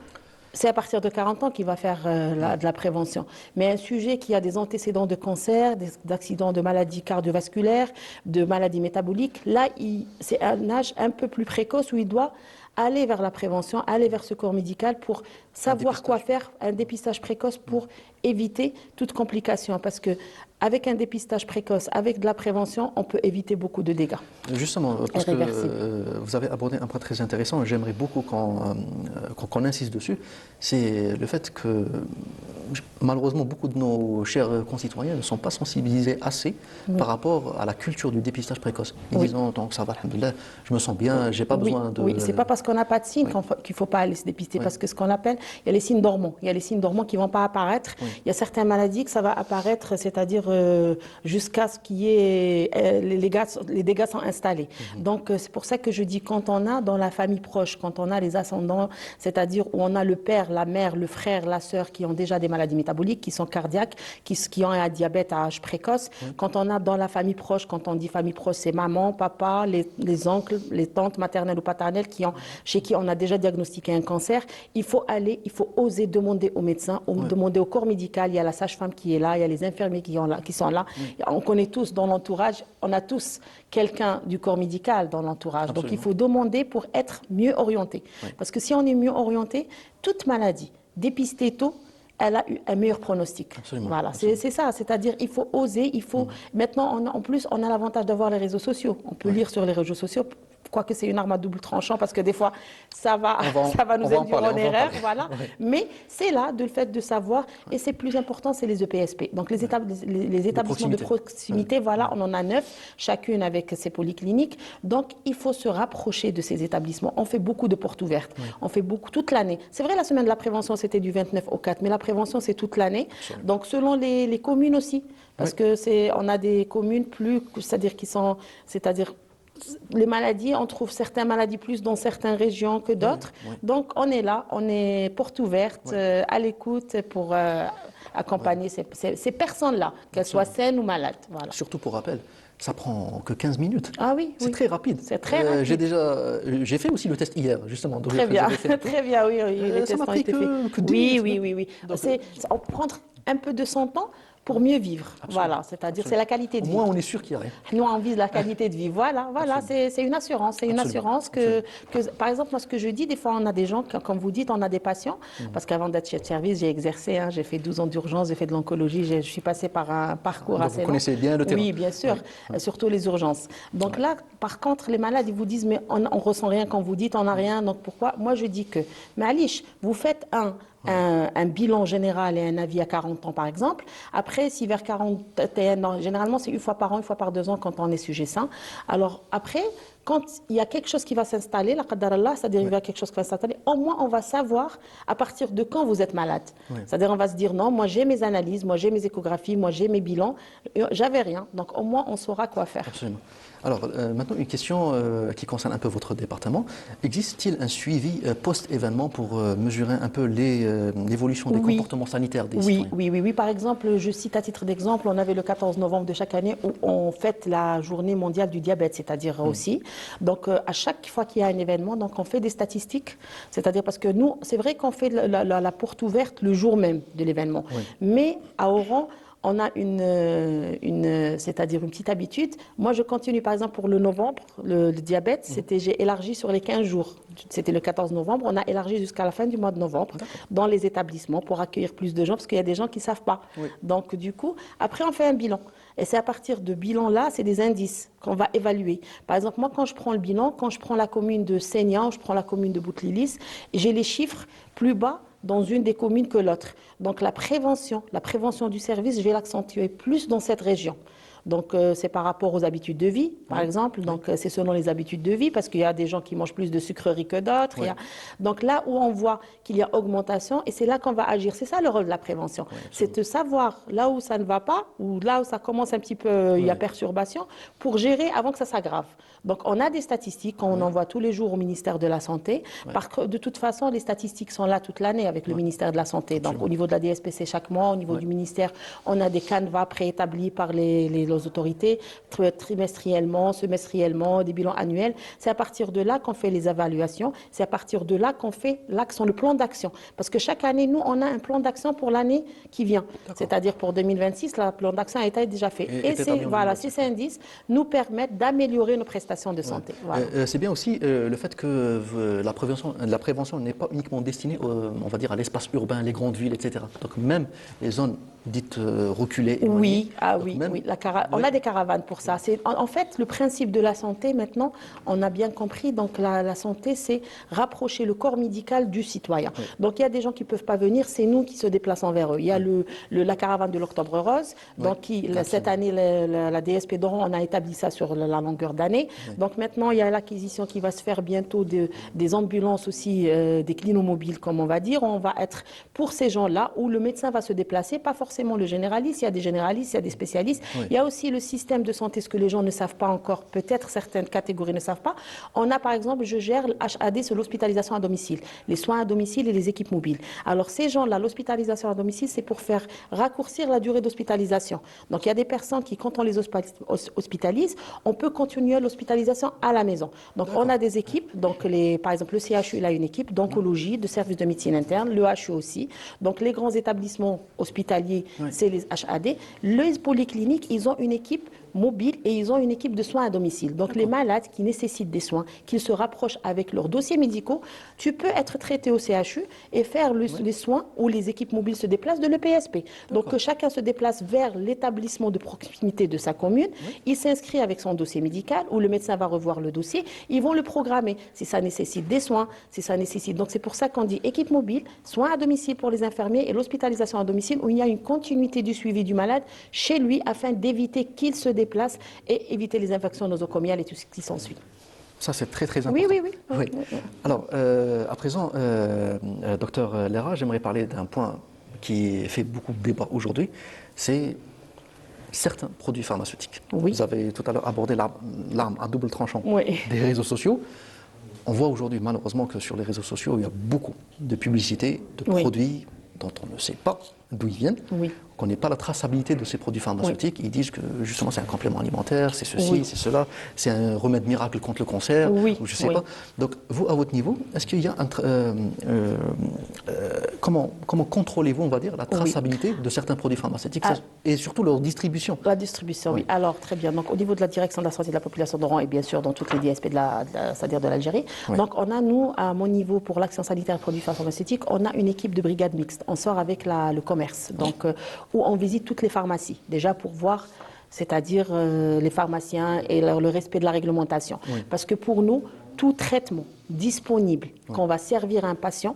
[SPEAKER 4] c'est à partir de 40 ans qu'il va faire de la prévention. Mais un sujet qui a des antécédents de cancer, d'accidents de maladies cardiovasculaires, de maladies métaboliques, là, c'est un âge un peu plus précoce où il doit aller vers la prévention, aller vers ce corps médical pour savoir quoi faire, un dépistage précoce pour éviter toute complication. Parce que avec un dépistage précoce, avec de la prévention, on peut éviter beaucoup de dégâts.
[SPEAKER 1] Justement, parce que vous avez abordé un point très intéressant et j'aimerais beaucoup qu'on insiste dessus, c'est le fait que malheureusement beaucoup de nos chers concitoyens ne sont pas sensibilisés assez par rapport à la culture du dépistage précoce. Ils disent donc ça va, alhamdoulilah, je me sens bien, j'ai pas besoin de...
[SPEAKER 4] Oui, c'est pas parce qu'on n'a pas de signes qu'il ne faut pas aller se dépister, parce que ce qu'on appelle, il y a les signes dormants. Il y a les signes dormants qui ne vont pas apparaître. Il y a certaines maladies que ça va apparaître, c'est-à-dire jusqu'à ce qu'il y ait les dégâts sont installés. Donc c'est pour ça que je dis, quand on a dans la famille proche, quand on a les ascendants, c'est-à-dire où on a le père, la mère, le frère, la sœur qui ont déjà des maladies métaboliques, qui sont cardiaques, qui ont un diabète à âge précoce, quand on a dans la famille proche, quand on dit famille proche, c'est maman, papa, les oncles, les tantes maternelles ou paternelles chez qui on a déjà diagnostiqué un cancer, il faut oser demander au médecin, demander au corps médical. Il y a la sage-femme qui est là, il y a les infirmiers qui sont là. On connaît tous dans l'entourage, on a tous quelqu'un du corps médical dans l'entourage. Donc il faut demander pour être mieux orienté. Parce que si on est mieux orienté, toute maladie dépistée tôt, elle a eu un meilleur pronostic. Voilà, c'est ça. C'est-à-dire, il faut oser, il faut... Maintenant, en plus, on a l'avantage d'avoir les réseaux sociaux. On peut lire sur les réseaux sociaux quoique c'est une arme à double tranchant, parce que des fois, ça va nous
[SPEAKER 1] on va en
[SPEAKER 4] induire
[SPEAKER 1] parler,
[SPEAKER 4] en
[SPEAKER 1] on va en
[SPEAKER 4] erreur.
[SPEAKER 1] parler.
[SPEAKER 4] Voilà.
[SPEAKER 1] Ouais.
[SPEAKER 4] Mais c'est là, le fait de savoir, et c'est plus important, c'est les EPSP. Donc les établissements de proximité, voilà, on en a 9, chacune avec ses polycliniques. Donc il faut se rapprocher de ces établissements. On fait beaucoup de portes ouvertes. On fait beaucoup toute l'année. C'est vrai, la semaine de la prévention, c'était du 29 au 4, mais la prévention, c'est toute l'année. Donc selon les communes aussi, parce que on a des communes plus, c'est-à-dire les maladies, on trouve certaines maladies plus dans certaines régions que d'autres. Donc on est là, on est porte ouverte, à l'écoute pour accompagner ces personnes-là, qu'elles soient saines ou malades. Voilà.
[SPEAKER 1] Surtout pour rappel, ça prend que 15 minutes.
[SPEAKER 4] Ah oui,
[SPEAKER 1] C'est très rapide.
[SPEAKER 4] C'est très rapide.
[SPEAKER 1] J'ai fait aussi le test hier, justement. Donc
[SPEAKER 4] Très bien,
[SPEAKER 1] vous avez fait le
[SPEAKER 4] très bien, oui. Les
[SPEAKER 1] ça
[SPEAKER 4] tests
[SPEAKER 1] m'a
[SPEAKER 4] ont
[SPEAKER 1] pris
[SPEAKER 4] été faits.
[SPEAKER 1] que 10 minutes.
[SPEAKER 4] Oui.
[SPEAKER 1] Donc,
[SPEAKER 4] On prend un peu de son temps pour mieux vivre. Voilà, c'est-à-dire c'est la qualité de
[SPEAKER 1] au
[SPEAKER 4] vie.
[SPEAKER 1] moins, on est sûr qu'il y a rien.
[SPEAKER 4] Nous, on vise la qualité de vie. Voilà, c'est une assurance. C'est une assurance que, par exemple, moi, ce que je dis, des fois, on a des gens, comme vous dites, on a des patients, parce qu'avant d'être chef de service, j'ai exercé, j'ai fait 12 ans d'urgence, j'ai fait de l'oncologie, je suis passée par un parcours
[SPEAKER 1] Donc
[SPEAKER 4] assez
[SPEAKER 1] vous
[SPEAKER 4] long.
[SPEAKER 1] connaissez bien le terrain.
[SPEAKER 4] Oui, bien sûr, surtout les urgences. Donc là, par contre, les malades, ils vous disent, mais on ressent rien quand vous dites, on n'a rien, donc pourquoi? Moi, je dis que, mais Alice, vous faites un bilan général et un avis à 40 ans, par exemple. Après, si vers 41 ans, généralement, c'est une fois par an, une fois par 2 ans quand on est sujet sain. Alors après, quand il y a quelque chose qui va s'installer, la qadarallah, ça dérive à quelque chose qui va s'installer, au moins on va savoir à partir de quand vous êtes malade. C'est-à-dire on va se dire non, moi j'ai mes analyses, moi j'ai mes échographies, moi j'ai mes bilans, j'avais rien. Donc au moins on saura quoi faire.
[SPEAKER 1] Absolument. Alors maintenant une question qui concerne un peu votre département. Existe-t-il un suivi post-événement pour mesurer un peu l'évolution des comportements sanitaires des citoyens?
[SPEAKER 4] Oui. Par exemple, je cite à titre d'exemple, on avait le 14 novembre de chaque année où on fête la journée mondiale du diabète, c'est-à-dire aussi. Donc à chaque fois qu'il y a un événement, donc on fait des statistiques, c'est-à-dire parce que nous, c'est vrai qu'on fait la porte ouverte le jour même de l'événement, mais à Oran, on a c'est-à-dire une petite habitude. Moi, je continue, par exemple, pour le novembre, le diabète, j'ai élargi sur les 15 jours. C'était le 14 novembre. On a élargi jusqu'à la fin du mois de novembre dans les établissements pour accueillir plus de gens, parce qu'il y a des gens qui ne savent pas. Donc, du coup, après, on fait un bilan. Et c'est à partir de bilan-là, c'est des indices qu'on va évaluer. Par exemple, moi, quand je prends le bilan, quand je prends la commune de Seignan, je prends la commune de Boutlilis, j'ai les chiffres plus bas dans une des communes que l'autre. Donc la prévention du service, je vais l'accentuer plus dans cette région. Donc c'est par rapport aux habitudes de vie, par exemple. Donc c'est selon les habitudes de vie, parce qu'il y a des gens qui mangent plus de sucreries que d'autres. Donc là où on voit qu'il y a augmentation, et c'est là qu'on va agir. C'est ça le rôle de la prévention. C'est de savoir là où ça ne va pas, ou là où ça commence un petit peu, il y a perturbation, pour gérer avant que ça s'aggrave. Donc on a des statistiques qu'on envoie tous les jours au ministère de la Santé. De toute façon, les statistiques sont là toute l'année avec le ministère de la Santé. Donc au niveau de la DSPC chaque mois, au niveau du ministère, on a des canevas préétablis par les autorités, trimestriellement, semestriellement, des bilans annuels. C'est à partir de là qu'on fait les évaluations. C'est à partir de là qu'on fait l'action, le plan d'action. Parce que chaque année, nous, on a un plan d'action pour l'année qui vient. C'est-à-dire pour 2026, le plan d'action a été déjà fait. Et ces indices nous permettent d'améliorer nos prestations de santé. Voilà.
[SPEAKER 1] C'est bien aussi le fait que la prévention n'est pas uniquement destinée, on va dire, à l'espace urbain, les grandes villes, etc. Donc même les zones dites reculées, éloignées.
[SPEAKER 4] On a des caravanes pour ça. En fait, le principe de la santé, maintenant, on a bien compris. Donc la santé, c'est rapprocher le corps médical du citoyen. Donc il y a des gens qui ne peuvent pas venir, c'est nous qui se déplaçons vers eux. Il y a la caravane de l'Octobre Rose. Donc cette année, la DSP d'Oran, on a établi ça sur la longueur d'année. Donc maintenant, il y a l'acquisition qui va se faire bientôt des ambulances aussi, des clinomobiles, comme on va dire. On va être pour ces gens-là où le médecin va se déplacer, pas forcément le généraliste. Il y a des généralistes, il y a des spécialistes. Il y a aussi le système de santé, ce que les gens ne savent pas encore, peut-être certaines catégories ne savent pas. On a par exemple, je gère l'HAD sur l'hospitalisation à domicile, les soins à domicile et les équipes mobiles. Alors ces gens-là, l'hospitalisation à domicile, c'est pour faire raccourcir la durée d'hospitalisation. Donc il y a des personnes qui, quand on les hospitalise, on peut continuer l'hospitalisation à la maison. Donc on a des équipes, donc par exemple le CHU, il a une équipe d'oncologie, de service de médecine interne, le HU aussi. Donc les grands établissements hospitaliers, c'est les HAD. Les polycliniques, ils ont une équipe mobile et ils ont une équipe de soins à domicile. Donc les malades qui nécessitent des soins, qu'ils se rapprochent avec leurs dossiers médicaux, tu peux être traité au CHU et faire les soins où les équipes mobiles se déplacent de l'EPSP. Donc que chacun se déplace vers l'établissement de proximité de sa commune, il s'inscrit avec son dossier médical où le médecin va revoir le dossier, ils vont le programmer si ça nécessite des soins, si ça nécessite. Donc c'est pour ça qu'on dit équipe mobile, soins à domicile pour les infirmiers et l'hospitalisation à domicile où il y a une continuité du suivi du malade chez lui afin d'éviter qu'il se déplace et éviter les infections nosocomiales et tout ce qui s'ensuit.
[SPEAKER 1] Ça, c'est très, très important.
[SPEAKER 4] Oui.
[SPEAKER 1] Alors, à présent, docteur Lera, j'aimerais parler d'un point qui fait beaucoup de débat aujourd'hui, c'est certains produits pharmaceutiques.
[SPEAKER 4] Oui.
[SPEAKER 1] Vous avez tout à l'heure abordé l'arme à double tranchant
[SPEAKER 4] Oui.
[SPEAKER 1] des réseaux sociaux. On voit aujourd'hui, malheureusement, que sur les réseaux sociaux, il y a beaucoup de publicités, de
[SPEAKER 4] Oui.
[SPEAKER 1] produits dont on ne sait pas d'où ils viennent,
[SPEAKER 4] Oui.
[SPEAKER 1] qu'on n'ait pas la traçabilité de ces produits pharmaceutiques. Ils disent que justement c'est un complément alimentaire, c'est ceci, c'est cela, c'est un remède miracle contre le cancer,
[SPEAKER 4] Oui.
[SPEAKER 1] ou je ne sais pas. Donc vous, à votre niveau, est-ce qu'il y a comment contrôlez-vous, on va dire, la traçabilité de certains produits pharmaceutiques et surtout leur distribution?
[SPEAKER 4] La distribution, oui. Alors, très bien. Donc, au niveau de la direction de la santé de la population d'Oran et bien sûr dans toutes les DSP c'est-à-dire de l'Algérie.
[SPEAKER 1] Oui.
[SPEAKER 4] Donc, on a, nous, à mon niveau, pour l'action sanitaire et produits pharmaceutiques, on a une équipe de brigade mixte. On sort avec le commerce, donc, où on visite toutes les pharmacies, déjà pour voir, c'est-à-dire les pharmaciens et le respect de la réglementation.
[SPEAKER 1] Oui.
[SPEAKER 4] Parce que pour nous, tout traitement disponible qu'on va servir à un patient,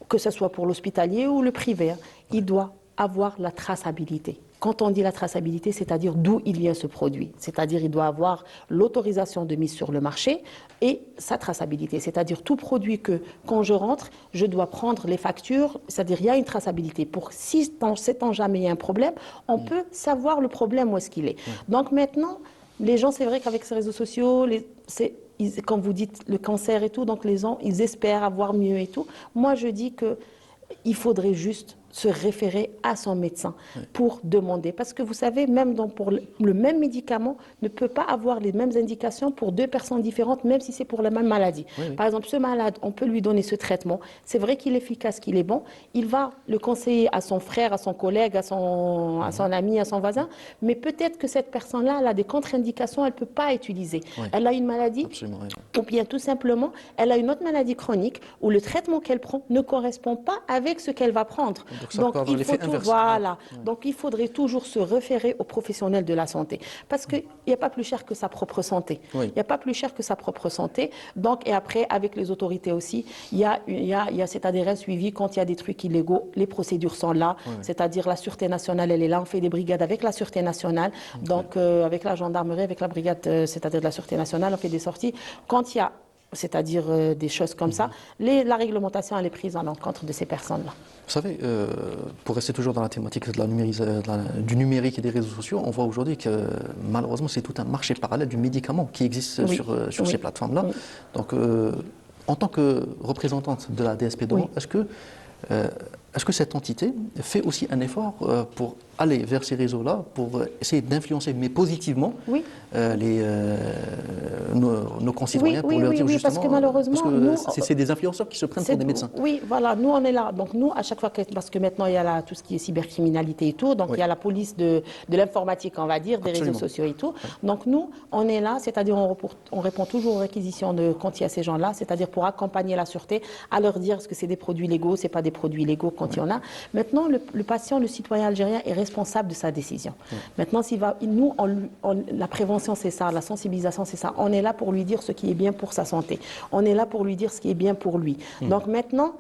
[SPEAKER 4] que ce soit pour l'hospitalier ou le privé, il doit avoir la traçabilité. Quand on dit la traçabilité, c'est-à-dire d'où il vient ce produit. C'est-à-dire il doit avoir l'autorisation de mise sur le marché et sa traçabilité. C'est-à-dire tout produit que, quand je rentre, je dois prendre les factures. C'est-à-dire il y a une traçabilité. Pour 6 ans, 7 ans, jamais il y a un problème, on peut savoir le problème où est-ce qu'il est. Donc maintenant, les gens, c'est vrai qu'avec ces réseaux sociaux, quand vous dites le cancer et tout, donc les gens, ils espèrent avoir mieux et tout. Moi, je dis qu'il faudrait juste se référer à son médecin pour demander. Parce que vous savez, même pour le même médicament ne peut pas avoir les mêmes indications pour 2 personnes différentes, même si c'est pour la même maladie. Par exemple, ce malade, on peut lui donner ce traitement. C'est vrai qu'il est efficace, qu'il est bon. Il va le conseiller à son frère, à son collègue, à son ami, à son voisin. Mais peut-être que cette personne-là, elle a des contre-indications, elle ne peut pas utiliser. Elle a une maladie, ou bien tout simplement, elle a une autre maladie chronique où le traitement qu'elle prend ne correspond pas avec ce qu'elle va prendre. Donc il faut Donc il faudrait toujours se référer aux professionnels de la santé. Parce qu'il n'y a pas plus cher que sa propre santé. Il n'y a pas plus cher que sa propre santé. Donc, et après, avec les autorités aussi, il y a c'est-à-dire un suivi quand il y a des trucs illégaux. Les procédures sont là. C'est-à-dire la Sûreté nationale, elle est là. On fait des brigades avec la Sûreté nationale. Donc avec la gendarmerie, avec la brigade, c'est-à-dire de la Sûreté nationale, on fait des sorties. Quand il y a c'est-à-dire des choses comme ça, la réglementation elle est prise en encontre de ces personnes-là.
[SPEAKER 1] Vous savez, pour rester toujours dans la thématique du numérique et des réseaux sociaux, on voit aujourd'hui que malheureusement c'est tout un marché parallèle du médicament qui existe sur ces plateformes-là. Donc, en tant que représentante de la DSP d'Oran, est-ce que cette entité fait aussi un effort pour aller vers ces réseaux-là, pour essayer d'influencer, mais positivement, nos concitoyens, pour leur dire justement...
[SPEAKER 4] parce que malheureusement...
[SPEAKER 1] c'est des influenceurs qui se prennent pour des médecins.
[SPEAKER 4] Oui, voilà, nous on est là. Donc nous, à chaque fois, parce que maintenant il y a tout ce qui est cybercriminalité et tout, donc il y a la police de l'informatique, on va dire, des réseaux sociaux et tout. Donc nous, on est là, c'est-à-dire on répond toujours aux réquisitions quand il y a ces gens-là, c'est-à-dire pour accompagner la sûreté, à leur dire est-ce que c'est des produits légaux, c'est pas des produits légaux quand il y en a. Maintenant, le patient, le citoyen algérien est responsable de sa décision. Maintenant, la prévention, c'est ça, la sensibilisation, c'est ça. On est là pour lui dire ce qui est bien pour sa santé. On est là pour lui dire ce qui est bien pour lui. Donc maintenant,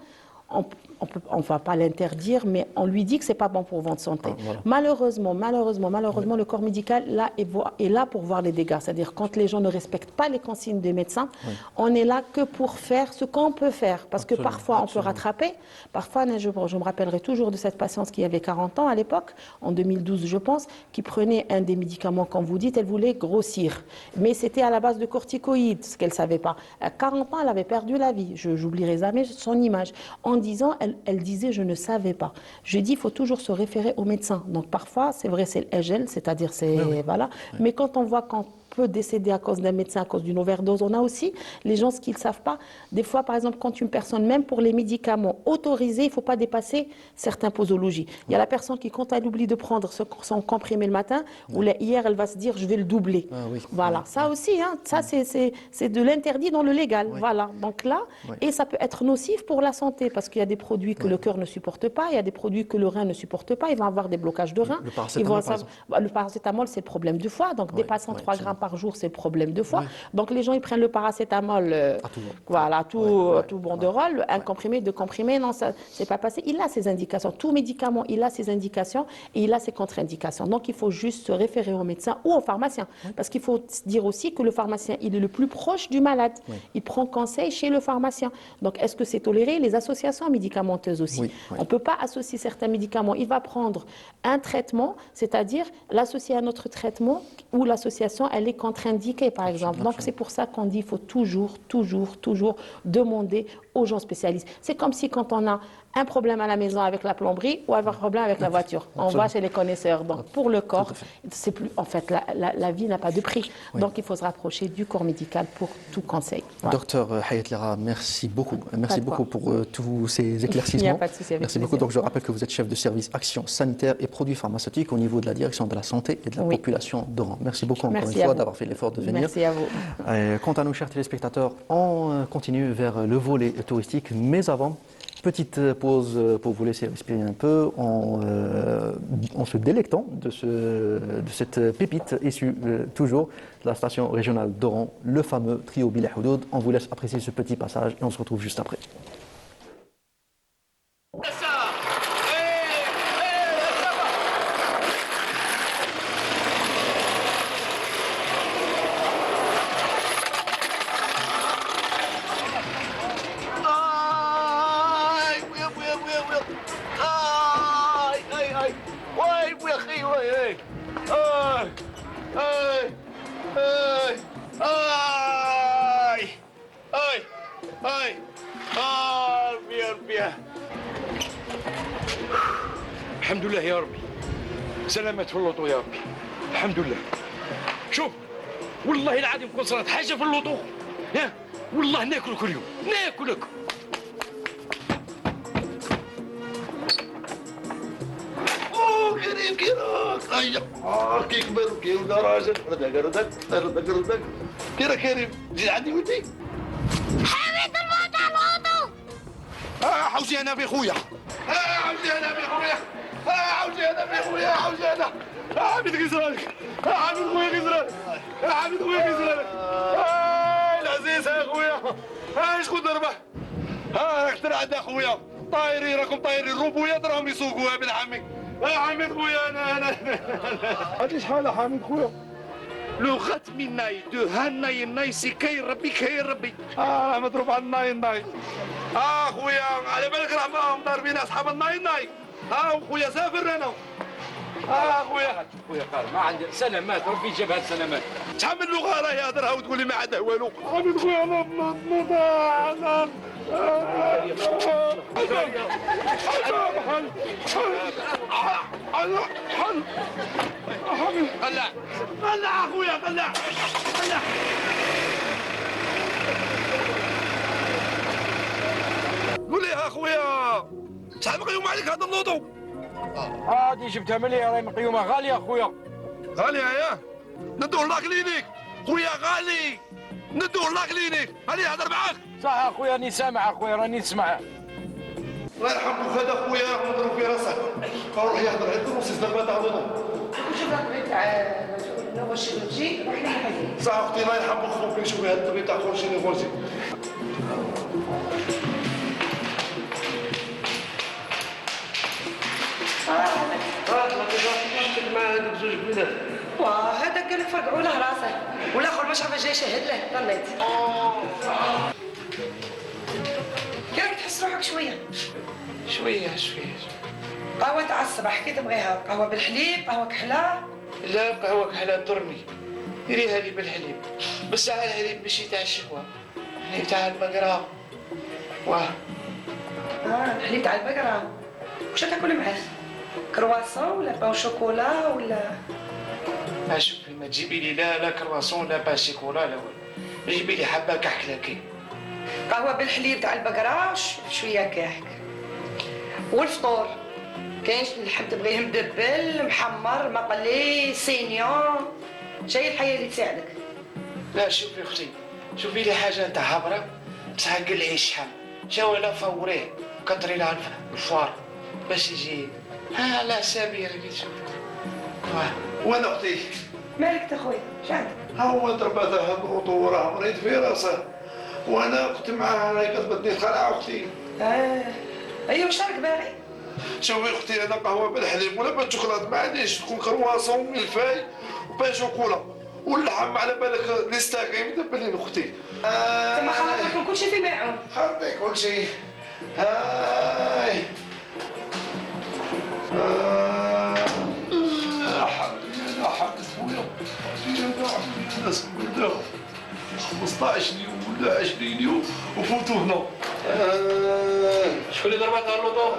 [SPEAKER 4] on ne va pas l'interdire, mais on lui dit que ce n'est pas bon pour votre santé. Malheureusement, le corps médical est là pour voir les dégâts. C'est-à-dire quand les gens ne respectent pas les consignes des médecins, on est là que pour faire ce qu'on peut faire. Parce que parfois, on peut rattraper. Parfois, je me rappellerai toujours de cette patiente qui avait 40 ans à l'époque, en 2012, je pense, qui prenait un des médicaments, comme vous dites, elle voulait grossir. Mais c'était à la base de corticoïdes, ce qu'elle ne savait pas. À 40 ans, elle avait perdu la vie. Je n'oublierai jamais son image. En disant, elle disait, je ne savais pas. Je dis, il faut toujours se référer au médecin. Donc parfois, c'est vrai, c'est le EGEL, c'est-à-dire, voilà. Mais quand on voit qu'en peut décéder à cause d'un médecin, à cause d'une overdose. On a aussi les gens, ce qu'ils ne savent pas, des fois, par exemple, quand une personne, même pour les médicaments autorisés, il ne faut pas dépasser certaines posologies. Il y a la personne qui, quand elle oublie de prendre son comprimé le matin, ou hier, elle va se dire, je vais le doubler.
[SPEAKER 1] Ah oui.
[SPEAKER 4] Voilà, ça aussi, hein, ça c'est de l'interdit dans le légal. Voilà, donc là, et ça peut être nocif pour la santé, parce qu'il y a des produits que le cœur ne supporte pas, il y a des produits que le rein ne supporte pas, ils vont avoir des blocages de rein.
[SPEAKER 1] Le paracétamol, par exemple.
[SPEAKER 4] Le paracétamol, c'est le problème de foie, donc dépassant 3 grammes par jour, c'est le problème de foie. Donc les gens, ils prennent le paracétamol, voilà, tout bon de rôle, un comprimé, deux comprimés, non, ça c'est pas passé. Il a ses indications, tout médicament, il a ses indications et il a ses contre-indications. Donc il faut juste se référer au médecin ou au pharmacien, parce qu'il faut dire aussi que le pharmacien, il est le plus proche du malade. Il prend conseil chez le pharmacien. Donc est-ce que c'est toléré? Les associations médicamenteuses aussi. On ne peut pas associer certains médicaments. Il va prendre un traitement, c'est-à-dire l'associer à notre traitement où l'association, elle est contre-indiquée, par exemple. Donc c'est pour ça qu'on dit qu'il faut toujours demander aux gens spécialistes. C'est comme si quand on a un problème à la maison avec la plomberie ou un problème avec la voiture. On va chez les connaisseurs. Donc pour le corps, c'est plus, en fait, la vie n'a pas de prix. Donc il faut se rapprocher du corps médical pour tout conseil. Voilà.
[SPEAKER 1] Docteur Hayat Lera, merci beaucoup. Merci beaucoup pour tous ces éclaircissements.
[SPEAKER 4] Il n'y a pas de souci, avec
[SPEAKER 1] merci beaucoup. Donc je rappelle que vous êtes chef de service action sanitaire et produits pharmaceutiques au niveau de la direction de la santé et de la population d'Oran. Merci beaucoup encore une fois d'avoir fait l'effort de venir.
[SPEAKER 4] Merci à vous.
[SPEAKER 1] Quant à nous, chers téléspectateurs, on continue vers le volet touristique, mais avant, petite pause pour vous laisser respirer un peu en se délectant de cette pépite issue toujours de la station régionale d'Oran, le fameux trio Bila Houdoud. On vous laisse apprécier ce petit passage et on se retrouve juste après.
[SPEAKER 5] الحمد لله يا ربي سلامات في اللوطو يا ربي الحمد لله شوف والله العظيم كون صرات حاجه في اللوطو ها والله ناكل كل يوم ناكل
[SPEAKER 6] كريم كي راك هيا كي كبر كي ولا راجل ردك كي راه كريم جي عندي ولدي
[SPEAKER 7] حميد الموطو
[SPEAKER 6] حوجي انا بخويا حوجي انا بخويا حوجي انا بخويا حوجي انا حميد غزرانك حميد خويا غزرانك حميد خويا غزرانك العزيز يا خويا شكون ضربه اختر عند اخويا طايرين راكم طايرين الروبويات راهم يسوقوها بن عمي حميد خويا انا هادي شحال حميد خويا
[SPEAKER 5] لو ختمي الناي دو هالناي الناي سي كاين ربي كاين ربي
[SPEAKER 6] مضروب على الناي خويا على بالك راه معاهم ضاربين اصحاب الناي خويا سافر انا خويا
[SPEAKER 5] قال ما عندي سلامات ربي يجيب هاد السلامات
[SPEAKER 6] شحال من لغه راه يهضرها وتقول لي ما عندها والو حميد خويا انا قلع اخويا قلع قول لي اخويا شحال مقيوم عليك هذا اللوطو
[SPEAKER 5] هادي جبتها مليح راهي مقيومه غاليه اخويا
[SPEAKER 6] غالية يا ندور لا كلينيك خويا غالي ندور لا كلينيك هاني هضر معاك
[SPEAKER 5] صح اخويا راني سامع اخويا راني نسمع
[SPEAKER 6] الله يرحم بوك هذا خويا راه مضروب في راسه روح يهضر عند الروسيس ضربه تاع لوطو
[SPEAKER 7] وجيب لك تاع نوروشيروجي وحنا نحليه
[SPEAKER 6] صح اختي الله يرحم بوك ممكن نشوف هذا الطبيب تاع نيفولوجي
[SPEAKER 7] وهذا قال لك فرقعوا له راسه والاخر ما شافه جاي يشهد له طليت كيف تحس روحك شويه
[SPEAKER 5] شويه
[SPEAKER 7] قهوه تاع الصباح كي تبغيها قهوه بالحليب قهوه كحله
[SPEAKER 5] لا قهوه كحله ترمي ديريها لي بالحليب بس على الحليب ماشي تاع الشهوه الحليب تاع البقره واه
[SPEAKER 7] الحليب تاع البقره واش تاكل معاه كرواسون ولا بان شوكولا ولا
[SPEAKER 5] شوفي ما تجيبي لي لا كرواسون لا باشيكولا لا والو، جيبي لي حبه كحكلاكي.
[SPEAKER 7] قهوة بالحليب تاع البقراش شوية كحك. والفطور كاين اللي تبغيه مدبل محمر مقلي سينيون، شي الحياة اللي تساعدك.
[SPEAKER 5] لا شوفي اختي، شوفي لي حاجه تاع هبره بصح قلعي الشحم، شاولا فوريه كثري لها الفوار باش يجي لا سابير اللي تشوفي.
[SPEAKER 6] وين اختي؟
[SPEAKER 7] مالك تا خويا شعندك؟
[SPEAKER 6] هو ضربتها بالروطورة مريض في راسه، وانا كنت معاها راهي كتبدني الخلعه اختي.
[SPEAKER 7] ايوا واش راك باغي؟
[SPEAKER 6] شوفي اختي انا قهوه بالحليب ولا بالشوكولات ما عنديش، تكون كرواسون ملفاي وبان شوكولا واللحم على بالك لي ستاكي مدبلين اختي.
[SPEAKER 7] تما خلط لكم كلشي في معون.
[SPEAKER 6] خلطي كلشي. هاي لا حقت خويا الناس بداو 15 يوم ولا 20 يوم وفوتوا هنا.
[SPEAKER 5] شكون اللي ضربتها اللوطو؟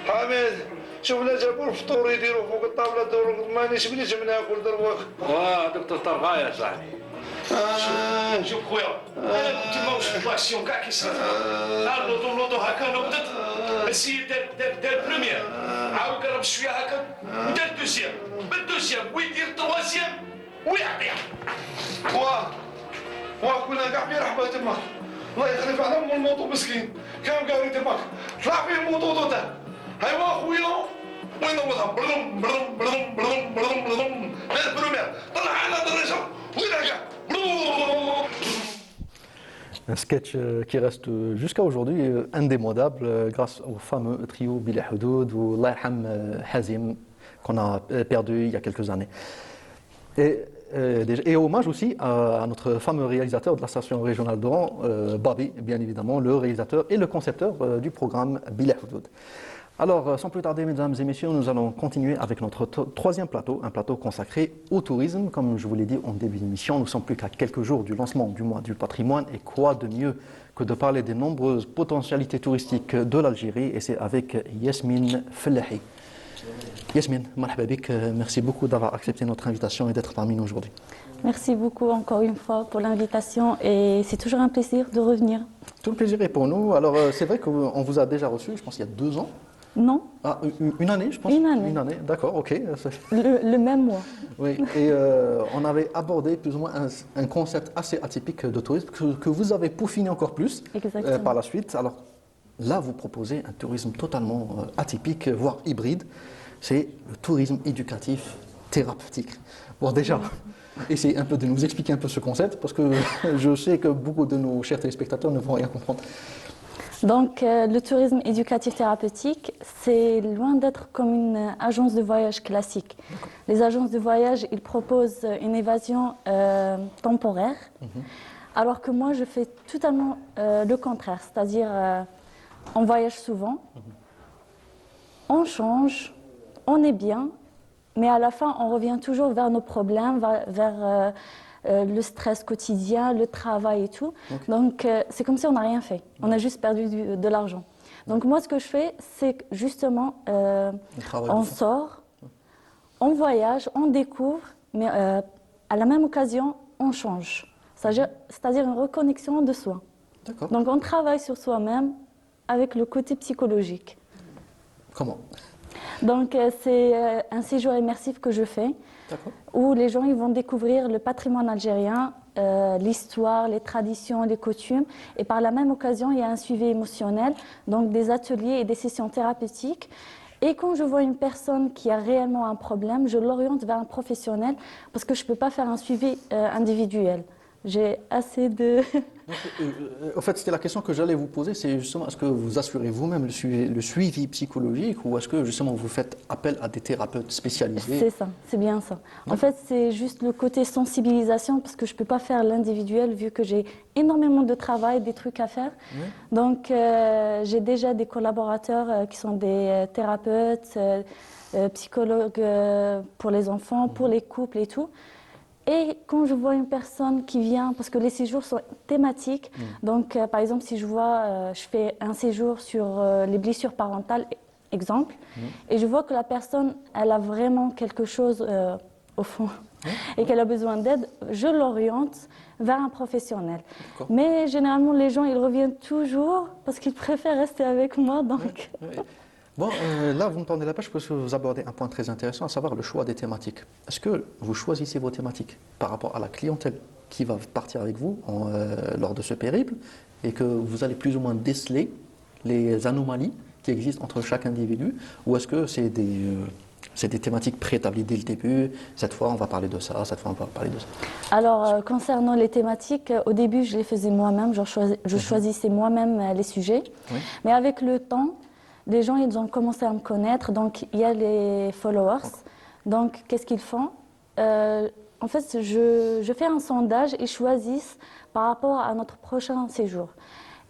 [SPEAKER 6] حميد شوفنا جابوا الفطور يديروا فوق الطاوله دوروا مانيش بنيش ناكل دروك.
[SPEAKER 5] دكتور طرغايه يا صاحبي. شوف خويا انا كنت ما واش بلاكسيون كاع كي صرات اللوطو هكا نوضت السيد دار بروميير عاود قرب شويه هكا ودار دوزيام بالدوزيام ويدير تروازيام ويعطيها.
[SPEAKER 6] واه كنا كاع في رحبه تماك الله يخلف على ام الموطو مسكين كان قاري تماك طلع فيه الموطو تاعه. هاي خويا وين نوضها برم برم برم برم برم برم دار بروميير طلع على درجه وين رجع.
[SPEAKER 1] Un sketch qui reste jusqu'à aujourd'hui indémodable grâce au fameux trio Bilal Houdoud ou Allah yarham Hazim qu'on a perdu il y a quelques années. Et hommage aussi à notre fameux réalisateur de la station régionale d'Oran, Babi, bien évidemment, le réalisateur et le concepteur du programme Bilal Houdoud. Alors, sans plus tarder, mesdames et messieurs, nous allons continuer avec notre troisième plateau, un plateau consacré au tourisme. Comme je vous l'ai dit en début d'émission, nous sommes plus qu'à quelques jours du lancement du mois du patrimoine. Et quoi de mieux que de parler des nombreuses potentialités touristiques de l'Algérie. Et c'est avec Yasmine Fellahi. Yasmine, marhaba bik, merci beaucoup d'avoir accepté notre invitation et d'être parmi nous aujourd'hui.
[SPEAKER 8] Merci beaucoup encore une fois pour l'invitation et c'est toujours un plaisir de revenir.
[SPEAKER 1] Tout le plaisir est pour nous. Alors, c'est vrai qu'on vous a déjà reçu, je pense, il y a 2 ans.
[SPEAKER 8] Non.
[SPEAKER 1] Ah, une année, je pense.
[SPEAKER 8] Une année.
[SPEAKER 1] Une année, d'accord, ok.
[SPEAKER 8] Le même mois.
[SPEAKER 1] Oui, et on avait abordé plus ou moins un concept assez atypique de tourisme que vous avez peaufiné encore plus par la suite. Alors là, vous proposez un tourisme totalement atypique, voire hybride. C'est le tourisme éducatif thérapeutique. Bon, déjà, essayez un peu de nous expliquer un peu ce concept parce que je sais que beaucoup de nos chers téléspectateurs ne vont rien comprendre.
[SPEAKER 8] Donc, le tourisme éducatif thérapeutique, c'est loin d'être comme une agence de voyage classique. Les agences de voyage, ils proposent une évasion temporaire, alors que moi, je fais totalement le contraire. C'est-à-dire, on voyage souvent, on change, on est bien, mais à la fin, on revient toujours vers nos problèmes, vers le stress quotidien, le travail et tout. Okay. Donc, c'est comme si on n'a rien fait. On a juste perdu de l'argent. Donc, moi, ce que je fais, c'est que justement, on sort, on voyage, on découvre, mais à la même occasion, on change. C'est-à-dire une reconnexion de soi. Donc, on travaille sur soi-même avec le côté psychologique.
[SPEAKER 1] Comment ?
[SPEAKER 8] Donc, c'est un séjour immersif que je fais, où les gens ils vont découvrir le patrimoine algérien, l'histoire, les traditions, les coutumes. Et par la même occasion, il y a un suivi émotionnel, donc des ateliers et des sessions thérapeutiques. Et quand je vois une personne qui a réellement un problème, je l'oriente vers un professionnel, parce que je ne peux pas faire un suivi individuel. J'ai assez de...
[SPEAKER 1] En fait, c'était la question que j'allais vous poser, c'est justement, est-ce que vous assurez vous-même le suivi psychologique ou est-ce que justement vous faites appel à des thérapeutes spécialisés ?
[SPEAKER 8] C'est ça, c'est bien ça. En fait, c'est juste le côté sensibilisation parce que je ne peux pas faire l'individuel vu que j'ai énormément de travail, des trucs à faire. Donc, j'ai déjà des collaborateurs qui sont des thérapeutes, psychologues pour les enfants, pour les couples et tout. Et quand je vois une personne qui vient, parce que les séjours sont thématiques, donc par exemple si je fais un séjour sur les blessures parentales, exemple, et je vois que la personne, elle a vraiment quelque chose au fond, et qu'elle a besoin d'aide, je l'oriente vers un professionnel. Mais généralement, les gens, ils reviennent toujours parce qu'ils préfèrent rester avec moi. Donc,
[SPEAKER 1] Bon, là, vous me tendez la pêche parce que vous abordez un point très intéressant, à savoir le choix des thématiques. Est-ce que vous choisissez vos thématiques par rapport à la clientèle qui va partir avec vous lors de ce périple et que vous allez plus ou moins déceler les anomalies qui existent entre chaque individu, ou est-ce que c'est des thématiques préétablies dès le début? Cette fois, on va parler de ça, cette fois, on va parler de ça.
[SPEAKER 8] alors, concernant les thématiques, au début, je les faisais moi-même, je choisissais moi-même les sujets.
[SPEAKER 1] Oui.
[SPEAKER 8] Mais avec le temps, les gens, ils ont commencé à me connaître, donc il y a les followers. Donc, qu'est-ce qu'ils font? En fait, je fais un sondage, ils choisissent par rapport à notre prochain séjour.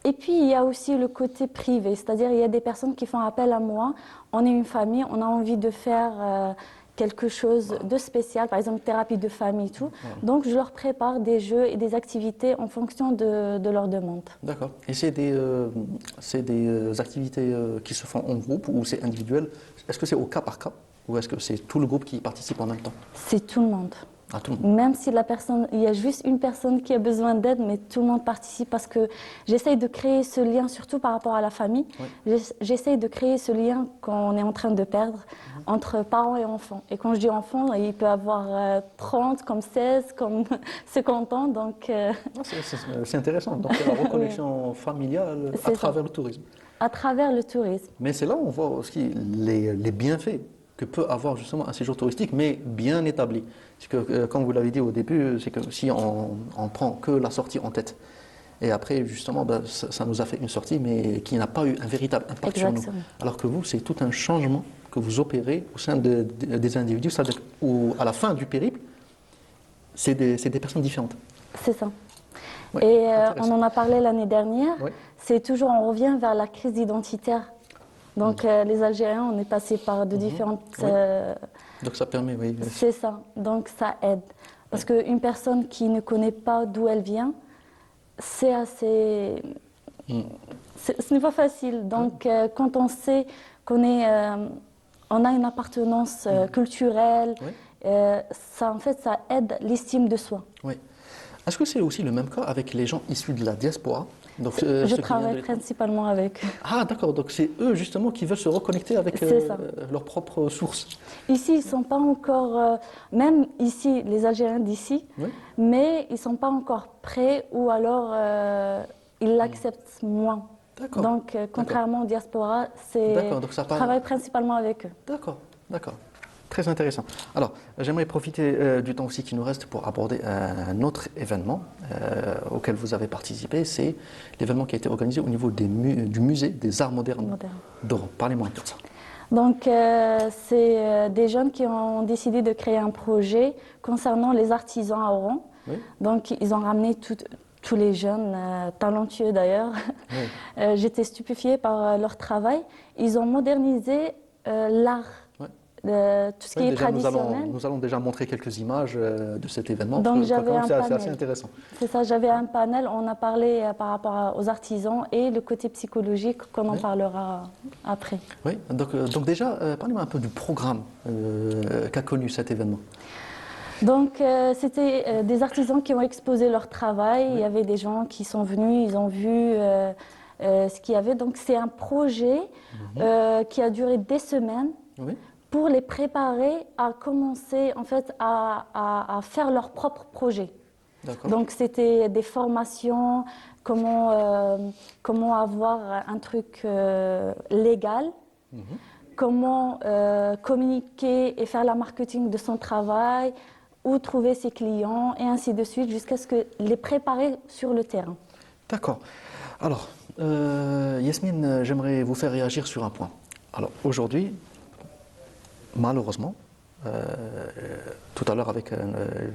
[SPEAKER 8] Et puis, il y a aussi le côté privé, c'est-à-dire il y a des personnes qui font appel à moi. On est une famille, on a envie de faire quelque chose de spécial, par exemple thérapie de famille et tout. Donc, je leur prépare des jeux et des activités en fonction de leurs demandes.
[SPEAKER 1] D'accord. Et c'est des activités qui se font en groupe ou c'est individuel? Est-ce que c'est au cas par cas ou est-ce que c'est tout le groupe qui participe en même temps?
[SPEAKER 8] C'est tout le monde.
[SPEAKER 1] À tout le monde.
[SPEAKER 8] Même si il y a juste une personne qui a besoin d'aide, mais tout le monde participe parce que j'essaye de créer ce lien, surtout par rapport à la famille. J'essaye de créer ce lien qu'on est en train de perdre entre parents et enfants. Et quand je dis enfants, il peut avoir 30, comme 16, comme 50 ans. Donc,
[SPEAKER 1] C'est intéressant. Donc, il y a la reconnexion familiale à travers le tourisme.
[SPEAKER 8] À travers le tourisme.
[SPEAKER 1] Mais c'est là où on voit aussi les bienfaits que peut avoir justement un séjour touristique, mais bien établi. C'est que, comme vous l'avez dit au début, c'est que si on prend que la sortie en tête, et après, justement, ça nous a fait une sortie, mais qui n'a pas eu un véritable impact sur nous. Alors que vous, c'est tout un changement que vous opérez au sein des individus, c'est-à-dire à la fin du périple, c'est des personnes différentes.
[SPEAKER 8] C'est ça.
[SPEAKER 1] Oui,
[SPEAKER 8] et on en a parlé l'année dernière,
[SPEAKER 1] Oui.
[SPEAKER 8] c'est toujours, on revient vers la crise identitaire. Donc les Algériens, on est passé par de différentes...
[SPEAKER 1] Donc ça permet, oui.
[SPEAKER 8] C'est ça, donc ça aide. Parce qu'une personne qui ne connaît pas d'où elle vient, c'est assez... Ce n'est pas facile. Donc quand on sait qu'on on a une appartenance culturelle, ça, en fait, ça aide l'estime de soi.
[SPEAKER 1] Oui. Est-ce que c'est aussi le même cas avec les gens issus de la diaspora? Donc,
[SPEAKER 8] je travaille principalement avec eux.
[SPEAKER 1] Ah d'accord, donc c'est eux justement qui veulent se reconnecter avec leurs propres sources.
[SPEAKER 8] Ici, ils ne sont pas encore, même ici, les Algériens d'ici, mais ils ne sont pas encore prêts ou alors ils l'acceptent moins. Donc contrairement aux diaspora, je travaille principalement avec eux.
[SPEAKER 1] D'accord, d'accord. Très intéressant. Alors, j'aimerais profiter du temps aussi qui nous reste pour aborder un autre événement auquel vous avez participé. C'est l'événement qui a été organisé au niveau du musée des arts modernes d'Oran. Parlez-moi de ça.
[SPEAKER 8] Donc, c'est des jeunes qui ont décidé de créer un projet concernant les artisans à Oran. Donc, ils ont ramené tous les jeunes, talentueux d'ailleurs. J'étais stupéfiée par leur travail. Ils ont modernisé l'art. Tout ce qui est traditionnel.
[SPEAKER 1] Nous allons déjà montrer quelques images de cet événement.
[SPEAKER 8] Donc j'avais un panel.
[SPEAKER 1] C'est assez intéressant.
[SPEAKER 8] C'est ça, j'avais un panel. On a parlé par rapport aux artisans et le côté psychologique qu'on en parlera après.
[SPEAKER 1] Oui, donc déjà, parlez-moi un peu du programme qu'a connu cet événement.
[SPEAKER 8] Donc c'était des artisans qui ont exposé leur travail. Il y avait des gens qui sont venus, ils ont vu ce qu'il y avait. Donc c'est un projet qui a duré des semaines. Pour les préparer à commencer en fait à faire leur propre projet. Donc c'était des formations, comment avoir un truc légal, comment communiquer et faire la marketing de son travail, où trouver ses clients et ainsi de suite jusqu'à ce que les préparer sur le terrain.
[SPEAKER 1] D'accord. Alors, Yasmine, j'aimerais vous faire réagir sur un point. Alors aujourd'hui, malheureusement, tout à l'heure avec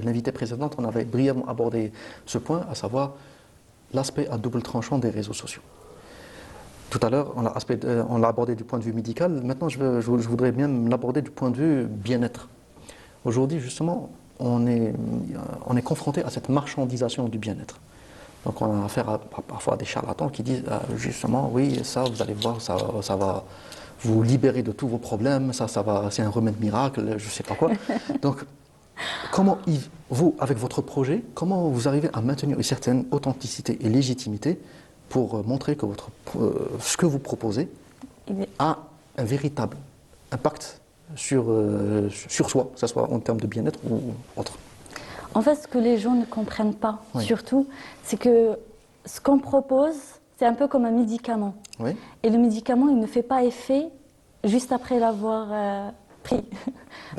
[SPEAKER 1] l'invitée précédente, on avait brièvement abordé ce point, à savoir l'aspect à double tranchant des réseaux sociaux. Tout à l'heure, on l'a abordé du point de vue médical. Maintenant, je voudrais bien l'aborder du point de vue bien-être. Aujourd'hui, justement, on est confronté à cette marchandisation du bien-être. Donc, on a affaire parfois à des charlatans qui disent justement, oui, ça, vous allez voir, ça va vous libérer de tous vos problèmes, c'est un remède miracle, je ne sais pas quoi. Donc, comment vous, avec votre projet, comment vous arrivez à maintenir une certaine authenticité et légitimité pour montrer que ce que vous proposez a un véritable impact sur soi, que ce soit en termes de bien-être ou autre.
[SPEAKER 8] En fait, ce que les gens ne comprennent pas,
[SPEAKER 1] Oui.
[SPEAKER 8] surtout, c'est que ce qu'on propose, c'est un peu comme un médicament.
[SPEAKER 1] Oui,
[SPEAKER 8] Et le médicament, il ne fait pas effet juste après l'avoir pris.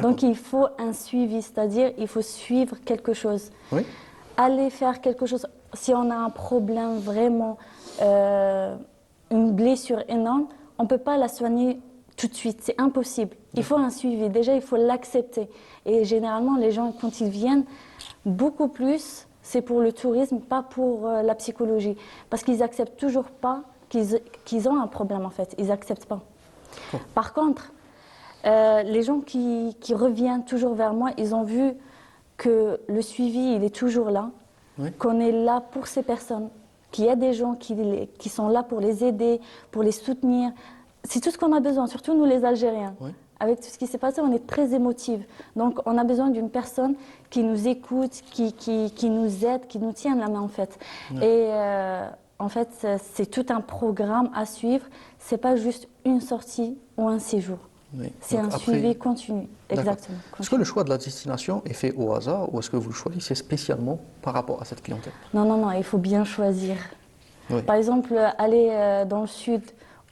[SPEAKER 8] Donc il faut un suivi, c'est-à-dire il faut suivre quelque chose.
[SPEAKER 1] oui,
[SPEAKER 8] Aller faire quelque chose, si on a un problème vraiment, une blessure énorme, on ne peut pas la soigner tout de suite, c'est impossible. Il faut un suivi, déjà il faut l'accepter. Et généralement les gens quand ils viennent, beaucoup plus c'est pour le tourisme, pas pour la psychologie. Parce qu'ils n'acceptent toujours pas qu'ils ont un problème en fait, ils n'acceptent pas. Par contre, les gens qui reviennent toujours vers moi, ils ont vu que le suivi, il est toujours là,
[SPEAKER 1] Oui.
[SPEAKER 8] qu'on est là pour ces personnes, qu'il y a des gens qui sont là pour les aider, pour les soutenir. C'est tout ce qu'on a besoin, surtout nous les Algériens.
[SPEAKER 1] Oui.
[SPEAKER 8] Avec tout ce qui s'est passé, on est très émotifs. Donc on a besoin d'une personne qui nous écoute, qui nous aide, qui nous tienne la main en fait.
[SPEAKER 1] Oui.
[SPEAKER 8] Et en fait, c'est tout un programme à suivre. C'est pas juste une sortie ou un séjour.
[SPEAKER 1] oui.
[SPEAKER 8] C'est
[SPEAKER 1] Donc
[SPEAKER 8] un
[SPEAKER 1] après-
[SPEAKER 8] suivi continu.
[SPEAKER 1] D'accord.
[SPEAKER 8] Exactement.
[SPEAKER 1] Est-ce que le choix de la destination est fait au hasard ou est-ce que vous le choisissez spécialement par rapport à cette clientèle?
[SPEAKER 8] Non, non, non, il faut bien choisir.
[SPEAKER 1] Oui.
[SPEAKER 8] Par exemple, aller dans le sud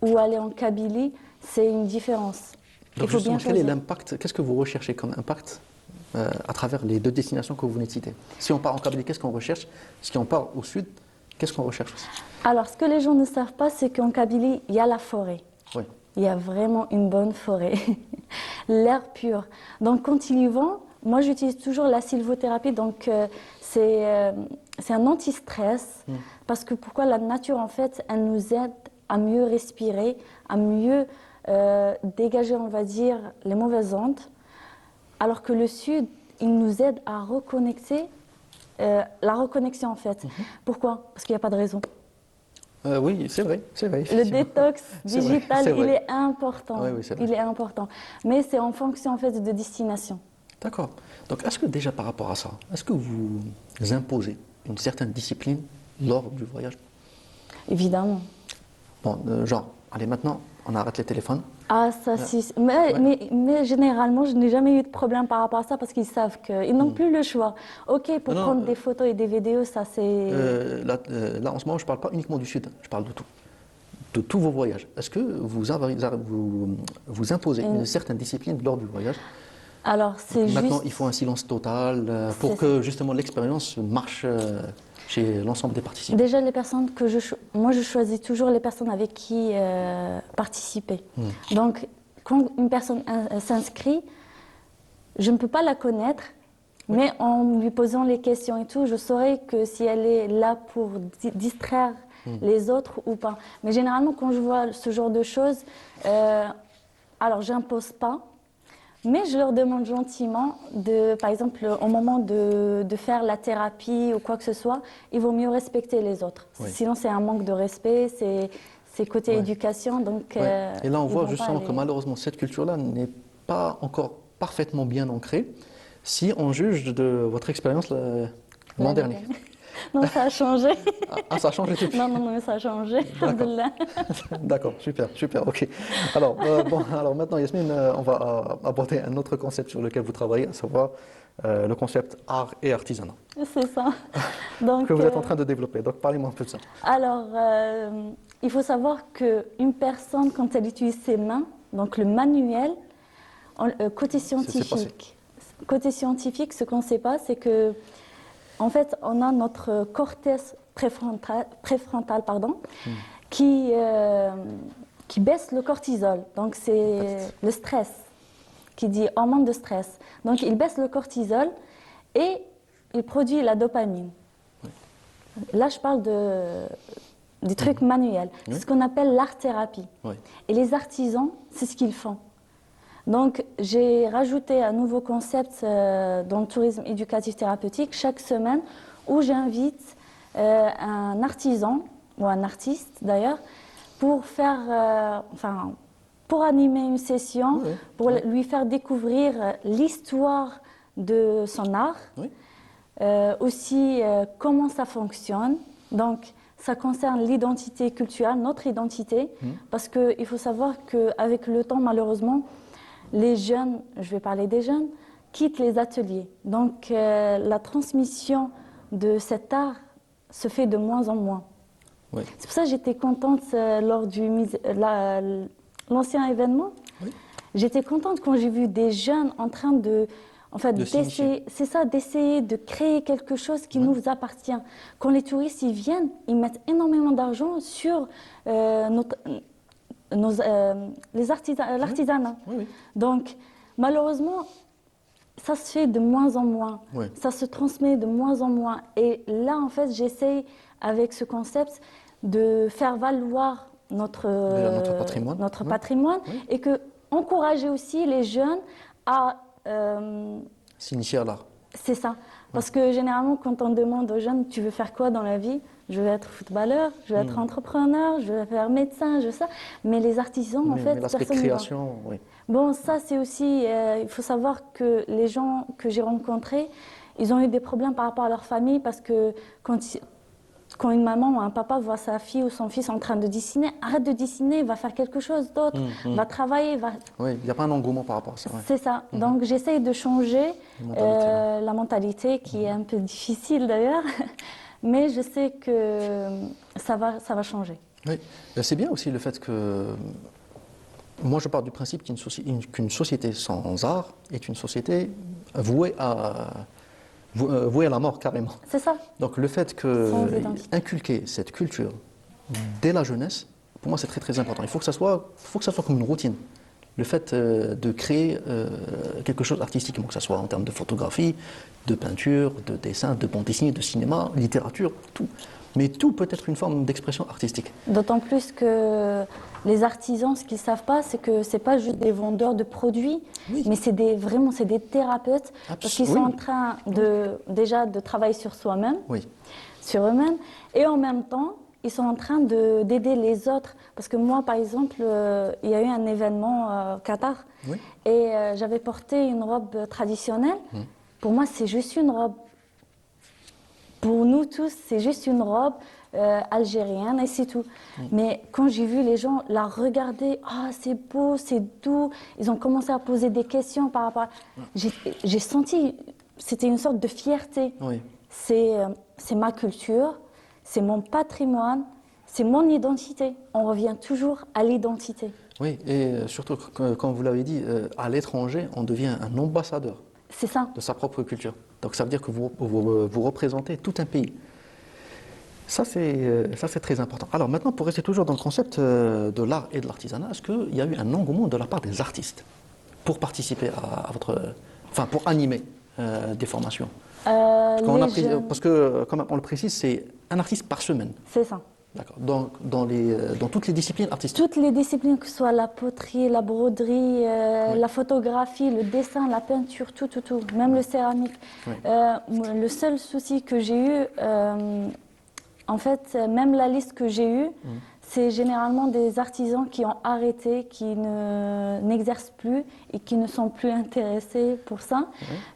[SPEAKER 8] ou aller en Kabylie, c'est une différence.
[SPEAKER 1] Donc
[SPEAKER 8] il faut
[SPEAKER 1] justement,
[SPEAKER 8] bien
[SPEAKER 1] quel est
[SPEAKER 8] choisir.
[SPEAKER 1] l'impact, qu'est-ce que vous recherchez comme impact à travers les deux destinations que vous venez de citer? Si on part en Kabylie, qu'est-ce qu'on recherche? Si on part au sud, qu'est-ce qu'on recherche aussi?
[SPEAKER 8] Alors, ce que les gens ne savent pas, c'est qu'en Kabylie, il y a la forêt.
[SPEAKER 1] Oui.
[SPEAKER 8] Il y a vraiment une bonne forêt, l'air pur. Donc quand ils y vont, moi j'utilise toujours la sylvothérapie, donc c'est un anti-stress, parce que pourquoi la nature en fait, elle nous aide à mieux respirer, à mieux dégager, on va dire, les mauvaises ondes, alors que le sud, il nous aide à reconnecter, la reconnexion en fait. Pourquoi? Parce qu'il n'y a pas de raison.
[SPEAKER 1] Oui, c'est vrai, c'est vrai.
[SPEAKER 8] Le
[SPEAKER 1] effectivement.
[SPEAKER 8] détox
[SPEAKER 1] C'est vrai,
[SPEAKER 8] digital,
[SPEAKER 1] c'est
[SPEAKER 8] il
[SPEAKER 1] vrai.
[SPEAKER 8] est important.
[SPEAKER 1] Oui, oui, c'est vrai.
[SPEAKER 8] Il est important. Mais c'est en fonction en fait de destination.
[SPEAKER 1] D'accord. Donc est-ce que déjà par rapport à ça, est-ce que vous imposez une certaine discipline lors du voyage?
[SPEAKER 8] Évidemment.
[SPEAKER 1] Bon, genre, allez maintenant, on arrête les téléphones.
[SPEAKER 8] Ah, ça, si. Mais généralement, je n'ai jamais eu de problème par rapport à ça parce qu'ils savent qu'ils n'ont plus le choix. Ok, pour
[SPEAKER 1] Non,
[SPEAKER 8] prendre des photos et des vidéos, ça c'est.
[SPEAKER 1] Là, en ce moment, je ne parle pas uniquement du sud, je parle de tout. De tous vos voyages. Est-ce que vous imposez une certaine discipline lors du voyage?
[SPEAKER 8] Alors, c'est
[SPEAKER 1] Maintenant,
[SPEAKER 8] juste.
[SPEAKER 1] il faut un silence total pour
[SPEAKER 8] C'est
[SPEAKER 1] que justement l'expérience marche chez l'ensemble des participants.
[SPEAKER 8] Déjà, les personnes que moi, je choisis toujours les personnes avec qui participer. Donc, quand une personne s'inscrit, je ne peux pas la connaître, mais en lui posant les questions et tout, je saurai que si elle est là pour distraire les autres ou pas. Mais généralement, quand je vois ce genre de choses, alors j'impose pas. Mais je leur demande gentiment, par exemple, au moment de faire la thérapie ou quoi que ce soit, il vaut mieux respecter les autres.
[SPEAKER 1] Oui.
[SPEAKER 8] Sinon, c'est un manque de respect, c'est côté
[SPEAKER 1] Ouais.
[SPEAKER 8] éducation. Donc,
[SPEAKER 1] Ouais. Et là, on
[SPEAKER 8] ils
[SPEAKER 1] voit
[SPEAKER 8] vont pas
[SPEAKER 1] justement
[SPEAKER 8] aller-
[SPEAKER 1] que malheureusement, cette culture-là n'est pas encore parfaitement bien ancrée si on juge de votre expérience l'an
[SPEAKER 8] L'année
[SPEAKER 1] dernier.
[SPEAKER 8] Non, ça a changé.
[SPEAKER 1] Ah, ça a changé depuis.
[SPEAKER 8] Non, non, non, mais ça a changé. Alhamdoulilah.
[SPEAKER 1] D'accord, super, super, ok. Alors, alors maintenant, Yasmine, on va aborder un autre concept sur lequel vous travaillez, à savoir le concept art et artisanat,
[SPEAKER 8] C'est ça. Donc,
[SPEAKER 1] que vous êtes en train de développer. Donc, parlez-moi un peu de ça.
[SPEAKER 8] Alors, il faut savoir qu'une personne, quand elle utilise ses mains, donc le manuel, côté scientifique, ce qu'on ne sait pas, c'est que, en fait, on a notre cortex préfrontal qui baisse le cortisol. Donc, c'est le stress, qui dit hormone de stress. Donc, il baisse le cortisol et il produit la dopamine. Là, je parle des trucs manuels. C'est ce qu'on appelle l'art-thérapie.
[SPEAKER 1] Oui.
[SPEAKER 8] Et les artisans, c'est ce qu'ils font. Donc, j'ai rajouté un nouveau concept dans le tourisme éducatif thérapeutique chaque semaine où j'invite un artisan, ou un artiste d'ailleurs, pour faire, pour animer une session,
[SPEAKER 1] Oui,
[SPEAKER 8] pour lui faire découvrir l'histoire de son art,
[SPEAKER 1] Oui.
[SPEAKER 8] aussi comment ça fonctionne. Donc, ça concerne l'identité culturelle, notre identité, parce qu'il faut savoir qu'avec le temps, malheureusement, les jeunes, je vais parler des jeunes, quittent les ateliers. Donc, la transmission de cet art se fait de moins en moins.
[SPEAKER 1] Oui.
[SPEAKER 8] C'est pour ça que j'étais contente lors du l'ancien événement.
[SPEAKER 1] Oui.
[SPEAKER 8] J'étais contente quand j'ai vu des jeunes en train de, en fait,
[SPEAKER 1] De s'initier.
[SPEAKER 8] d'essayer, c'est ça, d'essayer de créer quelque chose qui nous appartient. Quand les touristes ils viennent, ils mettent énormément d'argent sur l'artisanat.
[SPEAKER 1] Oui, oui.
[SPEAKER 8] Donc, malheureusement, ça se fait de moins en moins.
[SPEAKER 1] Oui.
[SPEAKER 8] Ça se transmet de moins en moins. Et là, en fait, j'essaye, avec ce concept, de faire valoir notre
[SPEAKER 1] patrimoine.
[SPEAKER 8] notre
[SPEAKER 1] Oui.
[SPEAKER 8] patrimoine
[SPEAKER 1] Oui.
[SPEAKER 8] et que encourager aussi les jeunes à...
[SPEAKER 1] S'initier à l'art.
[SPEAKER 8] c'est ça. Parce que généralement, quand on demande aux jeunes, tu veux faire quoi dans la vie? Je veux être footballeur, je veux être entrepreneur, je veux faire médecin, je sais. Mais les artisans, en
[SPEAKER 1] Oui,
[SPEAKER 8] fait,
[SPEAKER 1] mais l'aspect
[SPEAKER 8] personne ne voit.
[SPEAKER 1] création, oui.
[SPEAKER 8] Bon, ça, c'est aussi... il faut savoir que les gens que j'ai rencontrés, ils ont eu des problèmes par rapport à leur famille parce que quand une maman ou un papa voit sa fille ou son fils en train de dessiner, arrête de dessiner, va faire quelque chose d'autre, va travailler, va...
[SPEAKER 1] Oui, il n'y a pas un engouement par rapport à ça. Ouais.
[SPEAKER 8] C'est ça. Donc, j'essaye de changer
[SPEAKER 1] mentalité,
[SPEAKER 8] la mentalité, qui est un peu difficile d'ailleurs, mais je sais que ça va changer.
[SPEAKER 1] Oui. C'est bien aussi le fait que. Moi, je pars du principe qu'une société sans art est une société vouée à la mort carrément.
[SPEAKER 8] C'est ça.
[SPEAKER 1] Donc le fait
[SPEAKER 8] Sans identité.
[SPEAKER 1] inculquer cette culture dès la jeunesse, pour moi c'est très très important. Il faut que ça soit comme une routine. Le fait de créer quelque chose artistiquement, que ce soit en termes de photographie, de peinture, de dessin, de bande dessinée, de cinéma, littérature, tout. Mais tout peut être une forme d'expression artistique.
[SPEAKER 8] D'autant plus que les artisans, ce qu'ils ne savent pas, c'est que ce n'est pas juste des vendeurs de produits,
[SPEAKER 1] Oui.
[SPEAKER 8] mais c'est vraiment des thérapeutes, parce qu'ils sont en train déjà de travailler sur soi-même,
[SPEAKER 1] Oui.
[SPEAKER 8] sur eux-mêmes, et en même temps, ils sont en train d'aider les autres. Parce que moi, par exemple, il y a eu un événement au Qatar,
[SPEAKER 1] Oui.
[SPEAKER 8] et j'avais porté une robe traditionnelle. Pour moi, c'est juste une robe. Pour nous tous, c'est juste une robe algérienne et c'est tout. Mais quand j'ai vu les gens la regarder, ah c'est beau, c'est doux, ils ont commencé à poser des questions par rapport à... J'ai senti, c'était une sorte de fierté.
[SPEAKER 1] Oui.
[SPEAKER 8] C'est ma culture, c'est mon patrimoine, c'est mon identité. On revient toujours à l'identité.
[SPEAKER 1] Oui, et surtout, comme vous l'avez dit, à l'étranger, on devient un ambassadeur
[SPEAKER 8] C'est ça.
[SPEAKER 1] de sa propre culture. Donc ça veut dire que vous représentez tout un pays. Ça, c'est très important. Alors maintenant, pour rester toujours dans le concept de l'art et de l'artisanat, est-ce qu'il y a eu un engouement de la part des artistes pour participer à votre... Enfin, pour animer des formations? Parce que, comme on le précise, c'est un artiste par semaine.
[SPEAKER 8] C'est ça.
[SPEAKER 1] D'accord. Dans toutes les disciplines artistiques.
[SPEAKER 8] Toutes les disciplines, que ce soit la poterie, la broderie, la photographie, le dessin, la peinture, tout. Même le céramique.
[SPEAKER 1] Oui.
[SPEAKER 8] Le seul souci que j'ai eu, en fait, même la liste que j'ai eue, c'est généralement des artisans qui ont arrêté, qui n'exercent plus et qui ne sont plus intéressés pour ça.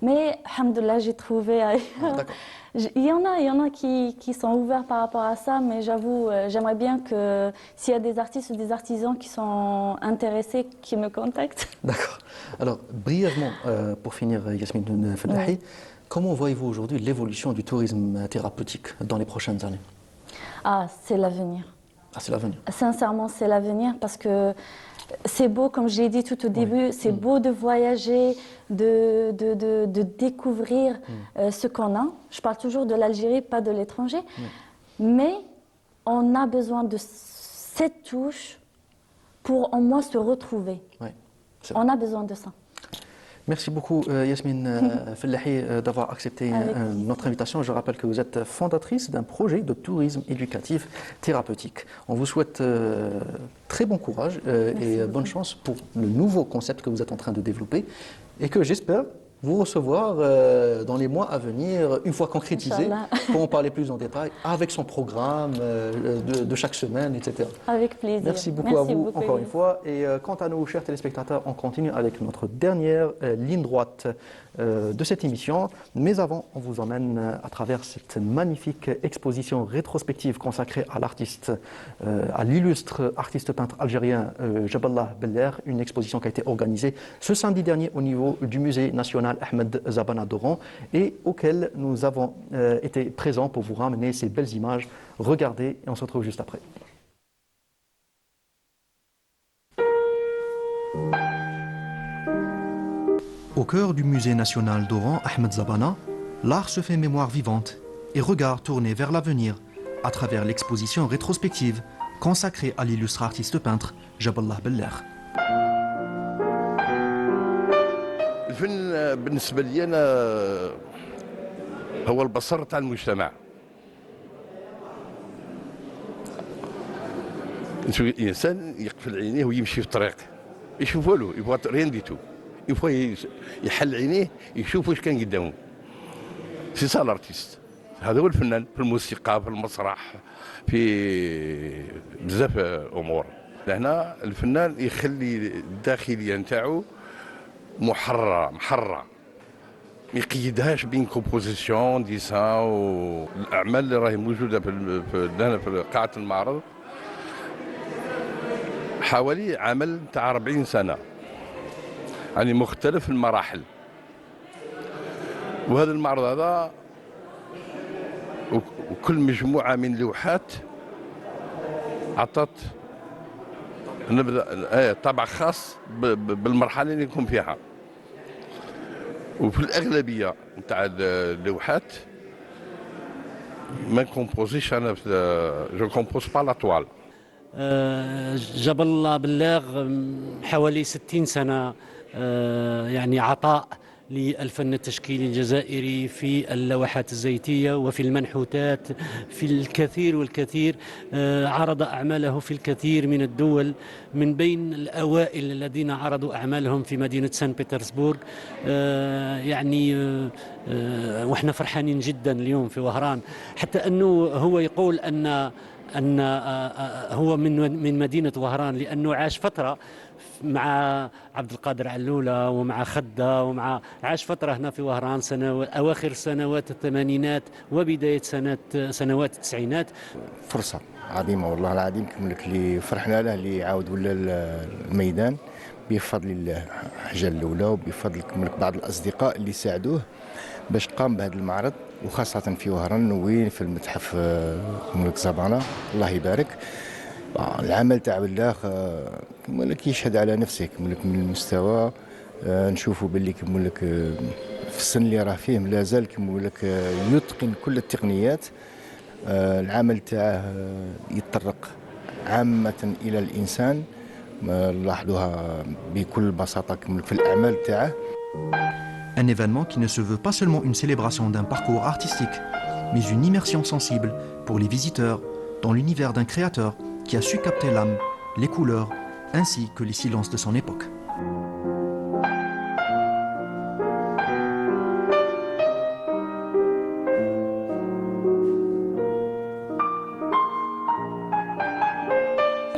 [SPEAKER 8] Mais, alhamdoulilah, j'ai trouvé ailleurs.
[SPEAKER 1] D'accord.
[SPEAKER 8] Il y en a qui sont ouverts par rapport à ça, mais j'avoue, j'aimerais bien que s'il y a des artistes ou des artisans qui sont intéressés, qu'ils me contactent.
[SPEAKER 1] D'accord. Alors, brièvement, pour finir, Yasmine Fellahi, comment voyez-vous aujourd'hui l'évolution du tourisme thérapeutique dans les prochaines années?
[SPEAKER 8] Ah, c'est l'avenir.
[SPEAKER 1] Ah, c'est l'avenir.
[SPEAKER 8] Sincèrement, c'est l'avenir parce que c'est beau, comme je l'ai dit tout au début, c'est beau de voyager, de découvrir ce qu'on a. Je parle toujours de l'Algérie, pas de l'étranger. Mais on a besoin de cette touche pour au moins se retrouver.
[SPEAKER 1] Oui,
[SPEAKER 8] On a besoin de ça.
[SPEAKER 1] Merci beaucoup Yasmine Fellahi d'avoir accepté notre invitation. Je rappelle que vous êtes fondatrice d'un projet de tourisme éducatif thérapeutique. On vous souhaite très bon courage et bonne chance pour le nouveau concept que vous êtes en train de développer et que j'espère vous recevoir dans les mois à venir, une fois concrétisé,
[SPEAKER 8] Inch'Allah.
[SPEAKER 1] pour en parler plus en détail, avec son programme de chaque semaine, etc.
[SPEAKER 8] Avec plaisir.
[SPEAKER 1] Merci beaucoup à vous, encore une
[SPEAKER 8] Younes.
[SPEAKER 1] fois. Et quant à nous, chers téléspectateurs, on continue avec notre dernière ligne droite de cette émission. Mais avant, on vous emmène à travers cette magnifique exposition rétrospective consacrée à l'artiste, à l'illustre artiste peintre algérien Jaballah Beller, une exposition qui a été organisée ce samedi dernier au niveau du musée national Ahmed Zabana d'Oran et auquel nous avons été présents pour vous ramener ces belles images. Regardez et on se retrouve juste après. Au cœur du musée national d'Oran, Ahmed Zabana, l'art se fait mémoire vivante et regard tourné vers l'avenir à travers l'exposition rétrospective consacrée à l'illustre artiste peintre Jaballah Beller.
[SPEAKER 6] الفن بالنسبه لي انا هو البصر تاع المجتمع. الانسان يقفل عينيه ويمشي في الطريق يشوف والو يبغى ريان ديتو يبغى يحل عينيه يشوف واش كان قدامه. سي سا الارتيست، هذا هو الفنان في الموسيقى في المسرح في بزاف امور. هنا الفنان يخلي الداخليه نتاعو محرره محرره، ما يقيدهاش بين كومبوزيسيون ديسان والاعمال اللي راهي موجوده في قاعه المعرض. حوالي عمل تاع 40 سنه، يعني مختلف المراحل. وهذا المعرض هذا وكل مجموعه من لوحات عطت نبدا طابع خاص بالمرحله اللي نكون فيها. وفي الاغلبيه نتاع اللوحات ما كومبوزيش انا جو كومبوز با لا توال.
[SPEAKER 9] جبل الله بلاغ حوالي 60 سنة يعني عطاء للفن التشكيلي الجزائري في اللوحات الزيتية وفي المنحوتات في الكثير والكثير. عرض أعماله في الكثير من الدول، من بين الأوائل الذين عرضوا أعمالهم في مدينة سان بطرسبورغ. يعني وإحنا فرحانين جدا اليوم في وهران، حتى أنه هو يقول أن هو من مدينة وهران لأنه عاش فترة مع عبد القادر علولة ومع خدة عاش فترة هنا في وهران أواخر سنوات الثمانينات وبداية سنوات التسعينات.
[SPEAKER 10] فرصة عظيمة والله العظيم كمل لك اللي فرحنا له اللي عاود ولا الميدان بفضل الله حاجة الأولى، وبفضل كمل لك بعض الأصدقاء اللي ساعدوه باش قام بهذا المعرض، وخاصة في وهران وين في المتحف ملك زبانة الله يبارك. العمل تاع بالله كملك يشهد على نفسه كملك من المستوى. نشوفوا باللي كملك في السن اللي راه فيه لازال كملك يتقن كل التقنيات. العمل تاعه يتطرق عامة إلى الإنسان، نلاحظوها بكل بساطة كملك في الأعمال تاعه.
[SPEAKER 1] Un événement qui ne se veut pas seulement une célébration d'un parcours artistique, mais une immersion sensible pour les visiteurs dans l'univers d'un créateur qui a su capter l'âme, les couleurs, ainsi que les silences de son époque.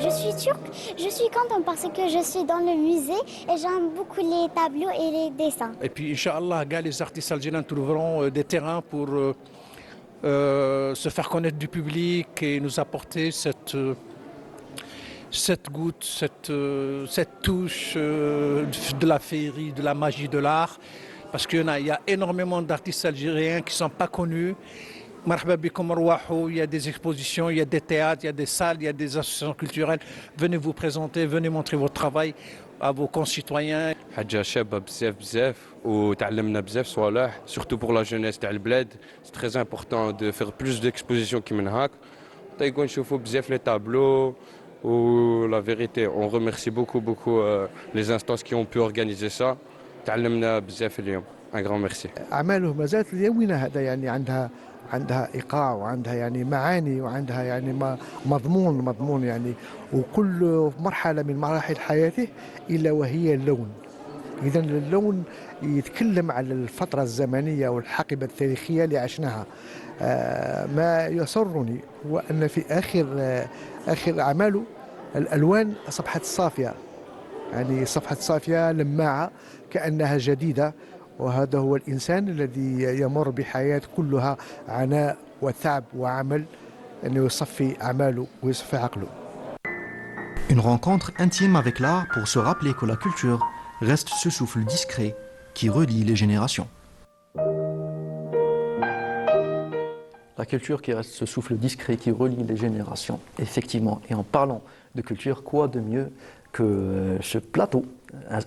[SPEAKER 11] Je suis turque, je suis contente parce que je suis dans le musée et j'aime beaucoup les tableaux et les dessins.
[SPEAKER 12] Et puis, Inch'Allah, les artistes algériens trouveront des terrains pour se faire connaître du public et nous apporter cette goutte, cette touche de la féerie, de la magie de l'art. Parce qu'il y a énormément d'artistes algériens qui ne sont pas connus. Il y a des expositions, il y a des théâtres, il y a des salles, il y a des associations culturelles. Venez vous présenter, venez montrer votre travail à vos concitoyens.
[SPEAKER 13] حاجة شابة بزاف وتعلمنا بزاف صوالح surtout pour la jeunesse تاع البلاد. C'est très important de faire plus d'expositions qui من هاك. تايكون نشوفوا بزاف les tableaux. Ou la vérité, on remercie beaucoup les instances qui ont pu organiser ça. تعلمنا بزاف اليوم. Un grand merci.
[SPEAKER 14] أعماله ما زالت اليومنا هذا يعني عندها إيقاع وعندها يعني معاني وعندها يعني مضمون يعني، وكل مرحلة من مراحل حياته إلا وهي اللون إذا اللون يتكلم على الفترة الزمنية والحقبة التاريخية اللي عشناها. ما يسرني هو أن في آخر أعماله الألوان أصبحت صافية، يعني أصبحت صافية لماعة كأنها جديدة، وهذا هو الإنسان الذي يمر بحياة كلها عناء وتعب وعمل، أنه يصفي أعماله ويصفي عقله.
[SPEAKER 1] Une rencontre intime avec l'art pour se rappeler que la culture reste ce souffle discret qui relie les générations. La culture qui reste ce souffle discret qui relie les générations, effectivement. Et en parlant de culture, quoi de mieux que ce plateau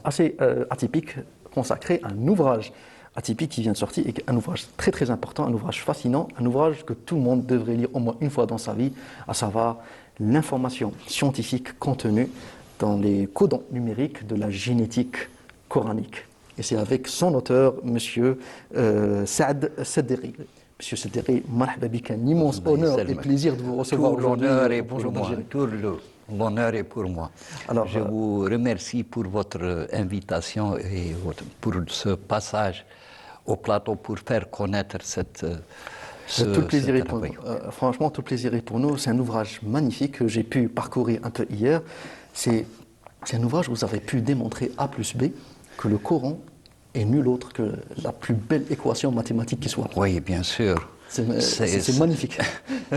[SPEAKER 1] assez atypique consacré à un ouvrage atypique qui vient de sortir, et un ouvrage très très important, un ouvrage fascinant, un ouvrage que tout le monde devrait lire au moins une fois dans sa vie, à savoir l'information scientifique contenue dans les codons numériques de la génétique coranique. Et c'est avec son auteur, Monsieur Saad Sedderi. Monsieur Sedderi, marhaba bik, un immense honneur et plaisir de vous recevoir aujourd'hui.
[SPEAKER 15] L'honneur est pour moi. L'honneur est pour moi. Alors, je vous remercie pour votre invitation et pour ce passage au plateau pour faire connaître tout
[SPEAKER 1] le plaisir est pour nous. Franchement, tout le plaisir est pour nous. C'est un ouvrage magnifique que j'ai pu parcourir un peu hier. C'est un ouvrage où vous avez pu démontrer A plus B que le Coran est nul autre que la plus belle équation mathématique qui soit.
[SPEAKER 15] Oui, bien sûr.
[SPEAKER 1] C'est magnifique.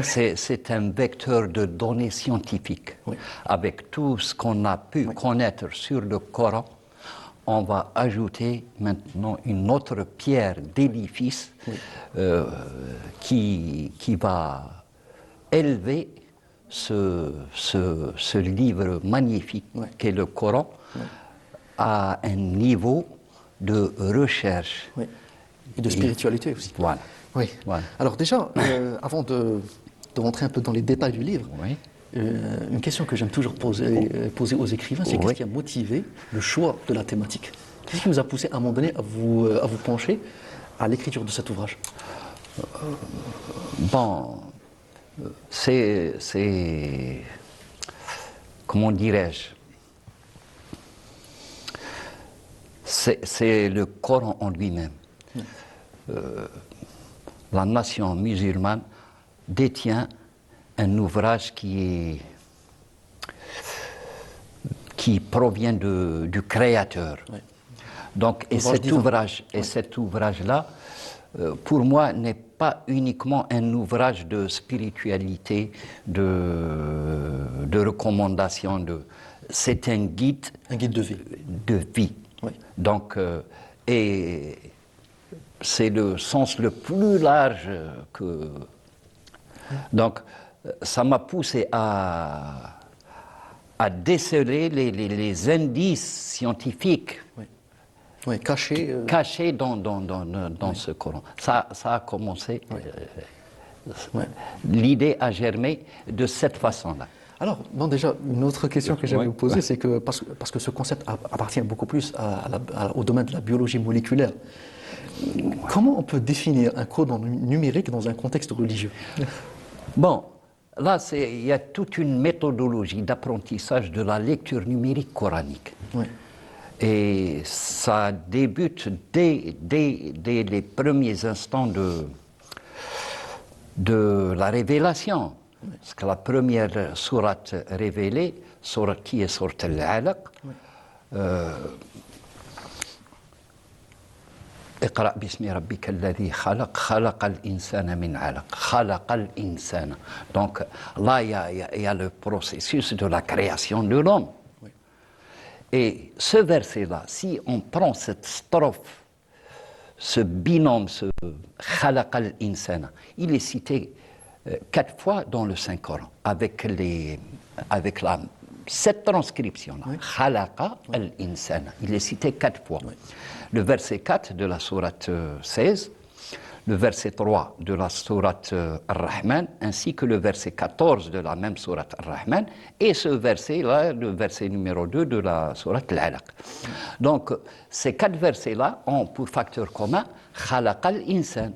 [SPEAKER 15] C'est un vecteur de données scientifiques. Oui. Avec tout ce qu'on a pu connaître sur le Coran, on va ajouter maintenant une autre pierre d'édifice qui va élever ce livre magnifique qu'est le Coran à un niveau de recherche.
[SPEAKER 1] Et de spiritualité aussi.
[SPEAKER 15] Voilà.
[SPEAKER 1] Oui. Voilà. Alors déjà, avant de rentrer un peu dans les détails du livre, une question que j'aime toujours poser aux écrivains, c'est qu'est-ce qui a motivé le choix de la thématique? Qu'est-ce qui vous a poussé à un moment donné à vous pencher à l'écriture de cet ouvrage?
[SPEAKER 15] Bon, c'est comment dirais-je? C'est le Coran en lui-même. La nation musulmane détient un ouvrage qui provient du Créateur. Oui. Donc, cet ouvrage-là, pour moi, n'est pas uniquement un ouvrage de spiritualité, de recommandation. C'est un guide
[SPEAKER 1] de vie.
[SPEAKER 15] Oui. Donc, et c'est le sens le plus large que... Donc, ça m'a poussé à déceler les indices scientifiques cachés dans ce Coran. Ça a commencé, l'idée a germé de cette façon-là.
[SPEAKER 1] Alors, bon, déjà, une autre question que j'aimerais vous poser, c'est que, parce que ce concept appartient beaucoup plus au domaine de la biologie moléculaire, comment on peut définir un code numérique dans un contexte religieux?
[SPEAKER 15] Bon, là, il y a toute une méthodologie d'apprentissage de la lecture numérique coranique. Oui. Et ça débute dès les premiers instants de la révélation. Parce que la première sourate révélée, qui est sourate Al-Alaq, اقرأ باسم ربك الذي خلق خلق الإنسان من علق خلق الإنسان. Donc là, il y a le processus de la création de l'homme. Oui. Et ce verset-là, si on prend cette strophe, ce binôme, ce خلق الإنسان, il est cité 4 fois dans le Saint-Coran, avec cette transcription-là. Khalaqa al-insan. Il est cité 4 fois. Oui. Le verset 4 de la sourate 16, le verset 3 de la sourate Ar-Rahman, ainsi que le verset 14 de la même sourate Ar-Rahman, et ce verset-là, le verset numéro 2 de la sourate Al-Alaq. Donc, ces 4 versets-là ont pour facteur commun Khalaqa al-insan.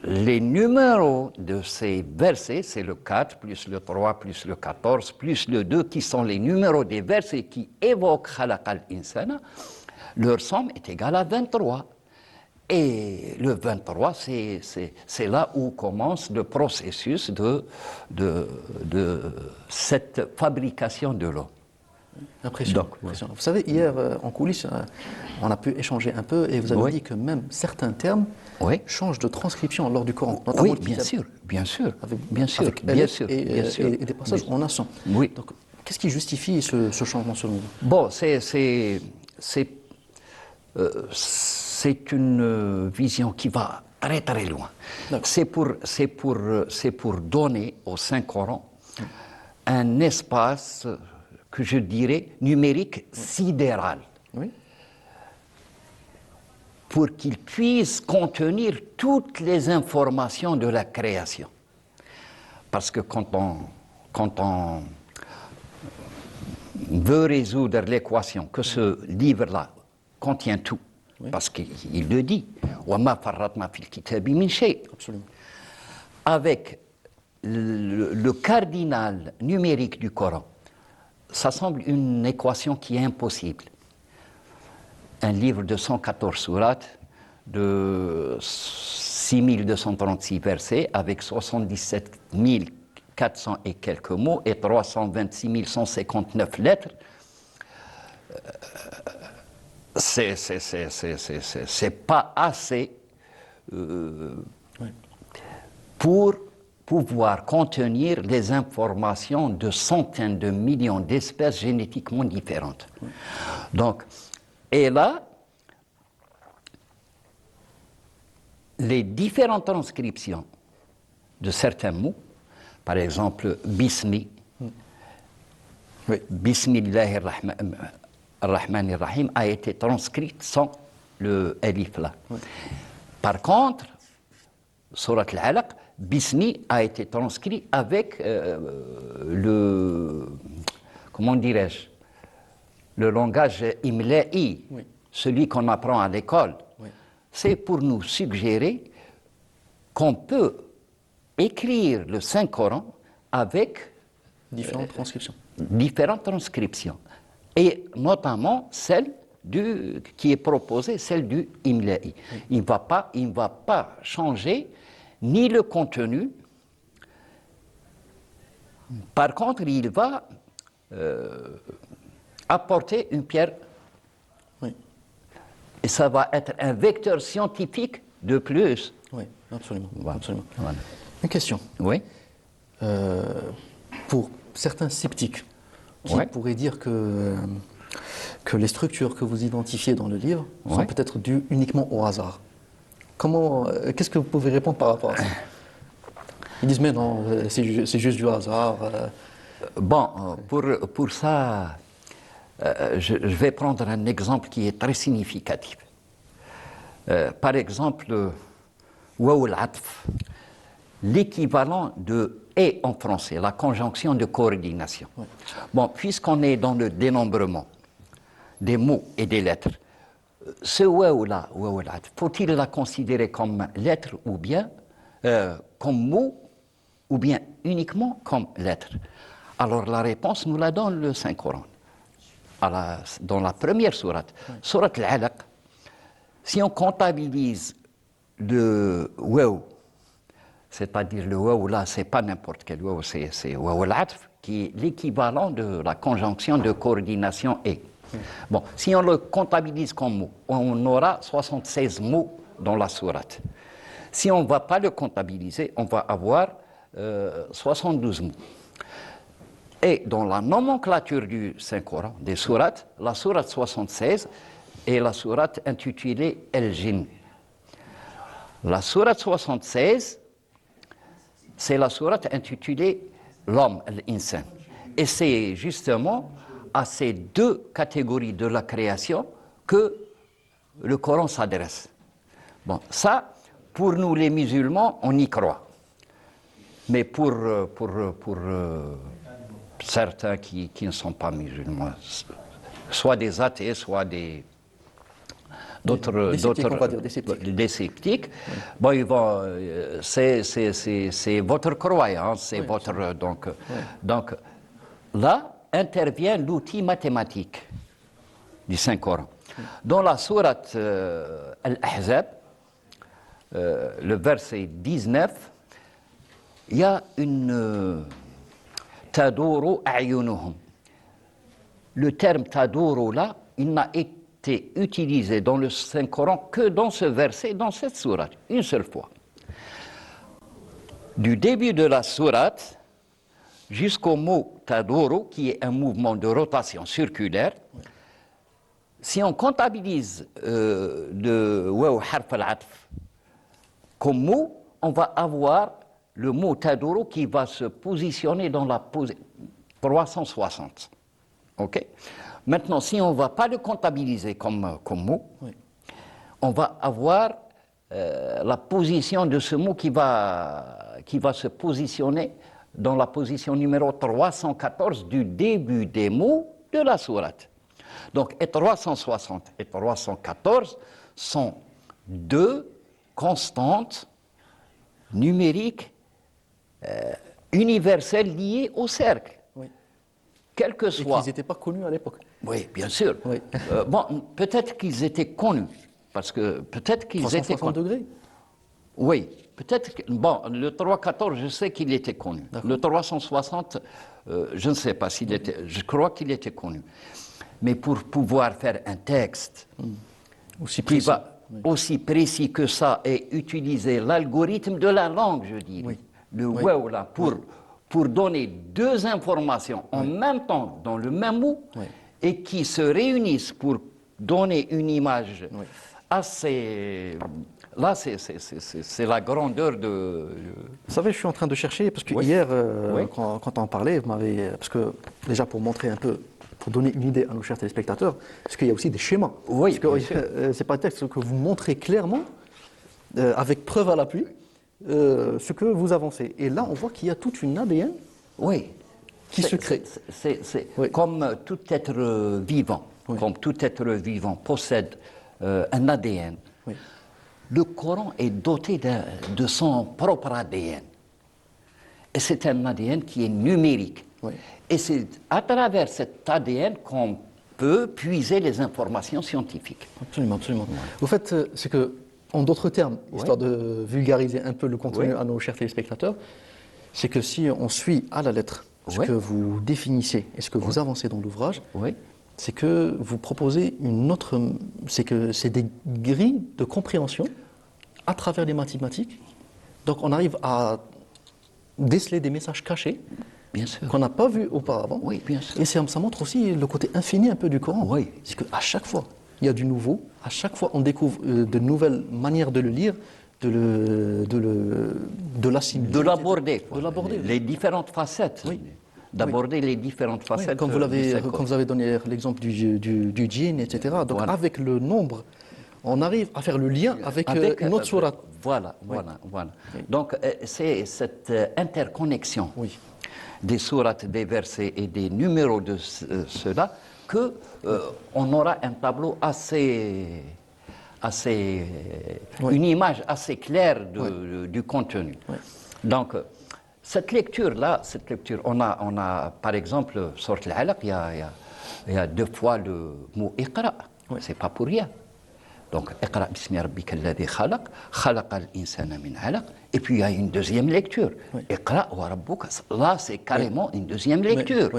[SPEAKER 15] les numéros de ces versets, c'est le 4, plus le 3, plus le 14, plus le 2, qui sont les numéros des versets qui évoquent Khalaq al-Insana, leur somme est égale à 23. Et le 23, c'est là où commence le processus de cette fabrication de l'eau.
[SPEAKER 1] Impressionnant. Impressionnant. Vous savez, hier, en coulisses, on a pu échanger un peu et vous avez dit que même certains termes changent de transcription lors du Coran.
[SPEAKER 15] Oui, bien sûr, bien sûr, bien sûr, bien sûr, bien sûr.
[SPEAKER 1] Et des passages en accent.
[SPEAKER 15] Oui.
[SPEAKER 1] Donc, qu'est-ce qui justifie ce changement selon vous?
[SPEAKER 15] Bon, c'est une vision qui va très très loin. C'est pour donner au Saint-Coran un espace que je dirais numérique sidéral.
[SPEAKER 1] Oui.
[SPEAKER 15] Pour qu'il puisse contenir toutes les informations de la création. Parce que quand on veut résoudre l'équation, que ce livre-là contient tout, parce qu'il le dit, وَمَا فَرَّطْنَا فِي الْكِتَابِ مِنْ شَيْءٍ. Avec le cardinal numérique du Coran, ça semble une équation qui est impossible. Un livre de 114 sourates, de 6236 versets, avec 77 400 et quelques mots et 326 159 lettres, c'est pas assez pour pouvoir contenir les informations de centaines de millions d'espèces génétiquement différentes. Donc, et là, les différentes transcriptions de certains mots, par exemple, Bismi, Bismillahir-Rahmanir-Rahim a été transcrite sans le alif là. Par contre, Surat al-Alaq, Bismi a été transcrit avec comment dirais-je, le langage imla'i, celui qu'on apprend à l'école. C'est pour nous suggérer qu'on peut écrire le Saint-Coran avec
[SPEAKER 1] différentes transcriptions.
[SPEAKER 15] Différentes transcriptions. Et notamment celle qui est proposée, celle du imla'i. Il ne va pas changer ni le contenu. Par contre, il va apporter une pierre.
[SPEAKER 1] Oui.
[SPEAKER 15] Et ça va être un vecteur scientifique de plus.
[SPEAKER 1] Oui, absolument.
[SPEAKER 15] Voilà.
[SPEAKER 1] Absolument.
[SPEAKER 15] Voilà.
[SPEAKER 1] Une question.
[SPEAKER 15] Oui.
[SPEAKER 1] Pour certains sceptiques qui pourraient dire que les structures que vous identifiez dans le livre sont peut-être dues uniquement au hasard. Qu'est-ce que vous pouvez répondre par rapport à ça? Ils disent mais non, c'est juste du hasard.
[SPEAKER 15] Bon, pour ça, je vais prendre un exemple qui est très significatif. Par exemple, waw al-atf, l'équivalent de et en français, la conjonction de coordination. Bon, puisqu'on est dans le dénombrement des mots et des lettres, ce waw-là, waw al-atf, faut-il la considérer comme lettre ou bien comme mot ou bien uniquement comme lettre? Alors la réponse nous la donne le Saint-Coran. Dans la première sourate, sourate al-Alaq, si on comptabilise le waw, c'est-à-dire le waw là, c'est pas n'importe quel waw, c'est waw al-atf, qui est l'équivalent de la conjonction de coordination et. Bon, si on le comptabilise comme mot, on aura 76 mots dans la sourate. Si on ne va pas le comptabiliser, on va avoir 72 mots. Et dans la nomenclature du Saint-Coran, des sourates, la sourate 76 est la sourate intitulée El-Jinn. La sourate 76, c'est la sourate intitulée L'homme, l'insan. Et c'est justement à ces deux catégories de la création que le Coran s'adresse. Bon, ça, pour nous les musulmans, on y croit. Mais pour certains qui ne sont pas musulmans, soit des athées, soit des d'autres,
[SPEAKER 1] Des sceptiques, on va dire, des sceptiques.
[SPEAKER 15] des sceptiques. Bon, ils vont, c'est votre croyance, c'est votre donc là intervient l'outil mathématique du Saint-Coran. Dans la sourate Al-Ahzab, le verset 19, il y a une Taduru a'yunuhum. Le terme Taduru là, il n'a été utilisé dans le Saint-Coran que dans ce verset, dans cette sourate, une seule fois. Du début de la sourate jusqu'au mot Taduru, qui est un mouvement de rotation circulaire, si on comptabilise le waw harf al-atf comme mot, on va avoir le mot Taduru qui va se positionner dans la position 360. OK? Maintenant, si on ne va pas le comptabiliser comme mot, on va avoir la position de ce mot qui va se positionner dans la position numéro 314 du début des mots de la sourate. Donc, et 360 et 314 sont deux constantes numériques universelles liées au cercle. Quel que soit.
[SPEAKER 1] Et qu'ils n'étaient pas connus à l'époque.
[SPEAKER 15] Oui, bien sûr. Bon, peut-être qu'ils étaient connus, parce que peut-être qu'ils étaient
[SPEAKER 1] 360 degrés.
[SPEAKER 15] Oui, peut-être que, bon, le 314, je sais qu'il était connu. Le 360, je ne sais pas s'il était, je crois qu'il était connu. Mais pour pouvoir faire un texte qui va aussi précis que ça et utiliser l'algorithme de la langue, je dirais, le waw là, pour donner deux informations en même temps dans le même mot et qui se réunissent pour donner une image assez... Là, c'est la grandeur de...
[SPEAKER 1] Vous savez, je suis en train de chercher, parce que hier, quand on parlait, vous m'avez... Parce que, déjà, pour montrer un peu, pour donner une idée à nos chers téléspectateurs, parce qu'il y a aussi des schémas.
[SPEAKER 15] Oui,
[SPEAKER 1] parce que c'est pas un texte que vous montrez clairement, avec preuve à l'appui, ce que vous avancez. Et là, on voit qu'il y a toute une ADN qui se crée.
[SPEAKER 15] C'est comme tout être vivant, comme tout être vivant possède un ADN. Le Coran est doté de son propre ADN. Et c'est un ADN qui est numérique. Et c'est à travers cet ADN qu'on peut puiser les informations scientifiques.
[SPEAKER 1] Absolument, absolument. Au fait, c'est que, en d'autres termes, histoire de vulgariser un peu le contenu à nos chers téléspectateurs, c'est que si on suit à la lettre ce que vous définissez et ce que vous avancez dans l'ouvrage, c'est que vous proposez une autre... C'est que c'est des grilles de compréhension à travers les mathématiques. Donc on arrive à déceler des messages cachés qu'on n'a pas vus auparavant.
[SPEAKER 15] Oui, bien sûr.
[SPEAKER 1] Et ça montre aussi le côté infini un peu du Coran. C'est qu'à chaque fois, il y a du nouveau. À chaque fois, on découvre de nouvelles manières de le lire, de l'assimiler.
[SPEAKER 15] De l'aborder. Les différentes facettes. D'aborder les différentes facettes.
[SPEAKER 1] Comme vous avez donné l'exemple du djinn, etc. Donc avec le nombre, on arrive à faire le lien avec une autre sourate.
[SPEAKER 15] Voilà. Donc c'est cette interconnexion des sourates, des versets et des numéros de cela que on aura un tableau assez une image assez claire du contenu. Donc cette lecture-là, on a par exemple, sur Al-Alaq, il y a deux fois le mot Iqra. C'est pas pour rien. Donc, Iqra bismi rabbika alladhi khalaq, khalaqa al-insana min alaq. Et puis il y a une deuxième lecture. Iqra wa rabbuka. Là, c'est carrément une deuxième lecture.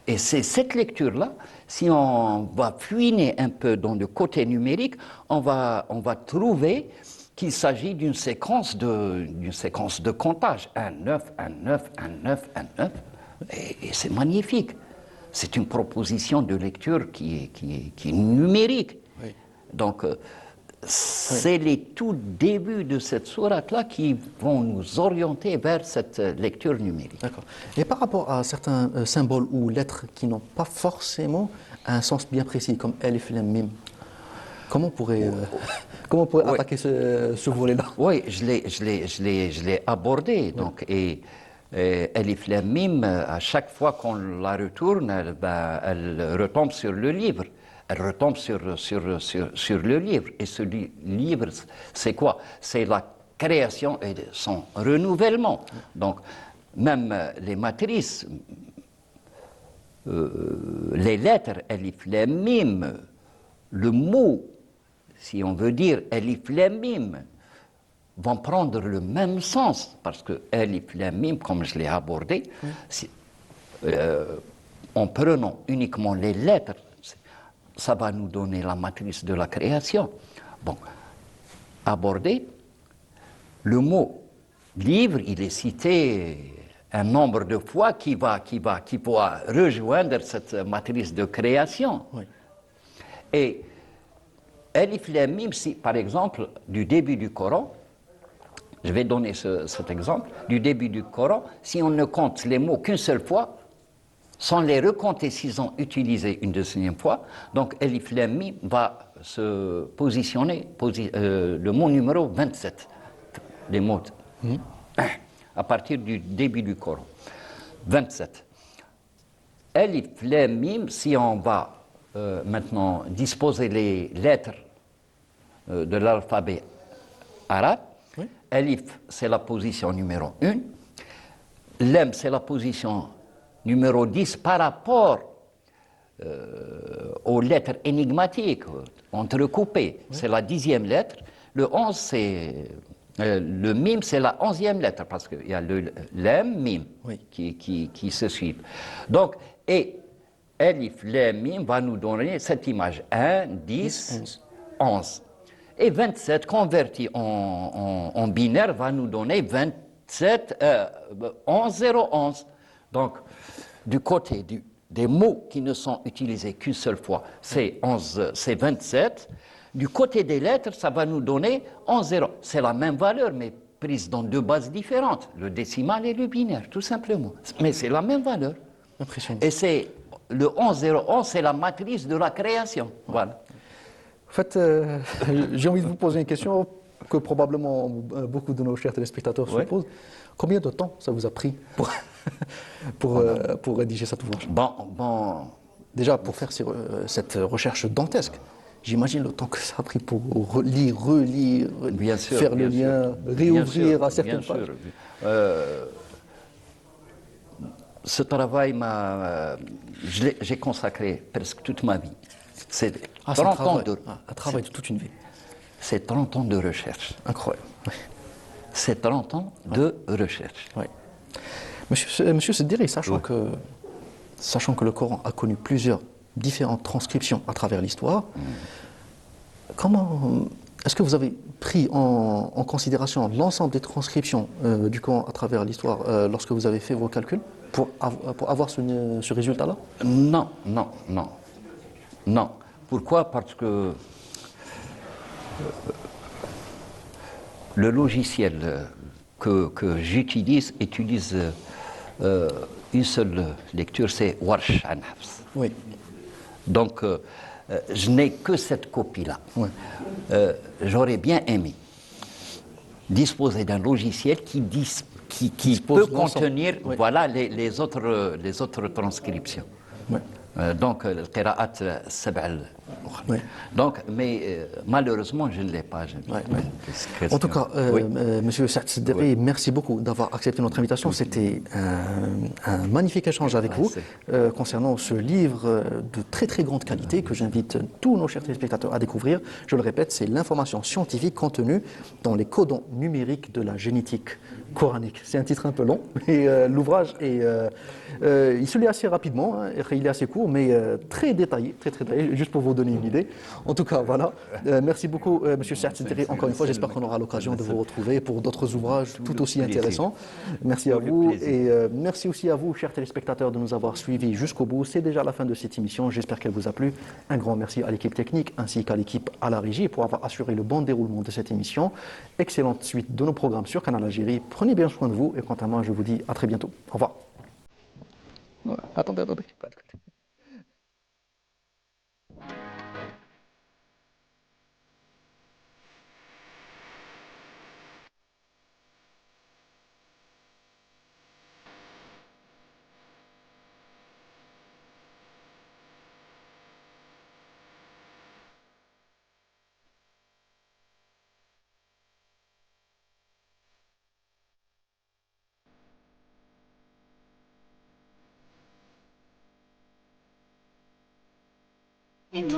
[SPEAKER 15] Et c'est cette lecture-là, si on va fouiner un peu dans le côté numérique, on va trouver qu'il s'agit d'une séquence de comptage. 1, 9, 1, 9, 1, 9, 1, 9. Et c'est magnifique. C'est une proposition de lecture qui est numérique. Donc, c'est les tout débuts de cette sourate-là qui vont nous orienter vers cette lecture numérique.
[SPEAKER 1] D'accord. Et par rapport à certains symboles ou lettres qui n'ont pas forcément un sens bien précis, comme Alif, Lam, Mim, comment on pourrait attaquer ce volet-là?
[SPEAKER 15] Oui, je l'ai abordé. Donc, et Alif, Lam, Mim, à chaque fois qu'on la retourne, elle retombe sur le livre. elle retombe sur le livre. Et ce livre, c'est quoi? C'est la création et son renouvellement. Donc, même les matrices, les lettres, alif, lam, mim, le mot, si on veut dire alif, lam, mim, vont prendre le même sens, parce que alif, lam, mim, comme je l'ai abordé, en prenant uniquement les lettres, ça va nous donner la matrice de la création. Bon, abordé, le mot livre, il est cité un nombre de fois qui va rejoindre cette matrice de création.
[SPEAKER 1] Oui.
[SPEAKER 15] Et Alif Lam Mim, si par exemple, du début du Coran, je vais donner cet exemple, du début du Coran, si on ne compte les mots qu'une seule fois, sans les recompter s'ils ont utilisé une deuxième fois, donc Alif Lam Mim va se positionner, le mot numéro 27, les mots, à partir du début du Coran. 27. Alif Lam Mim, si on va maintenant disposer les lettres de l'alphabet arabe, Alif, c'est la position numéro 1, Lam, c'est la position numéro 10 par rapport aux lettres énigmatiques, entrecoupées. C'est la 10e lettre. Le 11, c'est... le mim, c'est la 11e lettre, parce qu'il y a le lam, mim, qui se suivent. Donc, et Alif, Lam, Mim va nous donner cette image. 1, 10, 11. Et 27, converti en binaire, va nous donner 27, 11, 0, 11. Donc, du côté des mots qui ne sont utilisés qu'une seule fois, c'est 27. Du côté des lettres, ça va nous donner 11, 0. C'est la même valeur, mais prise dans deux bases différentes, le décimal et le binaire, tout simplement. Mais c'est la même valeur.
[SPEAKER 1] Impressionnant.
[SPEAKER 15] Et c'est le 11, 0, 11, c'est la matrice de la création. Voilà.
[SPEAKER 1] En fait, j'ai envie de vous poser une question que probablement beaucoup de nos chers téléspectateurs se posent. Combien de temps ça vous a pris pour rédiger cet ouvrage?
[SPEAKER 15] Déjà,
[SPEAKER 1] pour faire cette recherche dantesque, j'imagine le temps que ça a pris pour relire, relire, faire le lien, réouvrir à certaines pages.
[SPEAKER 15] Ce travail, j'ai consacré presque toute ma vie. C'est 30 ans
[SPEAKER 1] un travail de toute une vie.
[SPEAKER 15] C'est 30 ans de recherche.
[SPEAKER 1] Incroyable.
[SPEAKER 15] C'est 30 ans de recherche.
[SPEAKER 1] Oui. Monsieur Sediri, sachant que le Coran a connu plusieurs différentes transcriptions à travers l'histoire, est-ce que vous avez pris en considération l'ensemble des transcriptions du Coran à travers l'histoire lorsque vous avez fait vos calculs pour avoir ce résultat-là?
[SPEAKER 15] Non. Pourquoi? Parce que le logiciel que j'utilise utilise une seule lecture, c'est Warsh an Hafs.
[SPEAKER 1] Oui.
[SPEAKER 15] Donc, je n'ai que cette copie-là.
[SPEAKER 1] Oui.
[SPEAKER 15] J'aurais bien aimé disposer d'un logiciel qui peut contenir les autres transcriptions.
[SPEAKER 1] Oui.
[SPEAKER 15] Donc, le qira'at sab'a. Donc, mais malheureusement, je ne l'ai pas.
[SPEAKER 1] En tout cas, Monsieur Saad Sediri, merci beaucoup d'avoir accepté notre invitation. C'était un magnifique échange avec vous concernant ce livre de très très grande qualité que j'invite tous nos chers téléspectateurs à découvrir. Je le répète, c'est l'information scientifique contenue dans les codons numériques de la génétique coranique. C'est un titre un peu long, et l'ouvrage il se lit assez rapidement, il est assez court, mais très détaillé, juste pour vous donner une idée. En tout cas, voilà. Merci beaucoup, Monsieur Saad Sediri. Encore une fois, j'espère qu'on aura l'occasion de vous retrouver pour d'autres ouvrages tout aussi intéressants. Merci à vous, et merci aussi à vous, chers téléspectateurs, de nous avoir suivis jusqu'au bout. C'est déjà la fin de cette émission. J'espère qu'elle vous a plu. Un grand merci à l'équipe technique ainsi qu'à l'équipe à la régie pour avoir assuré le bon déroulement de cette émission. Excellente suite de nos programmes sur Canal Algérie. Prenez bien soin de vous, et quant à moi, je vous dis à très bientôt. Au revoir. Attendez.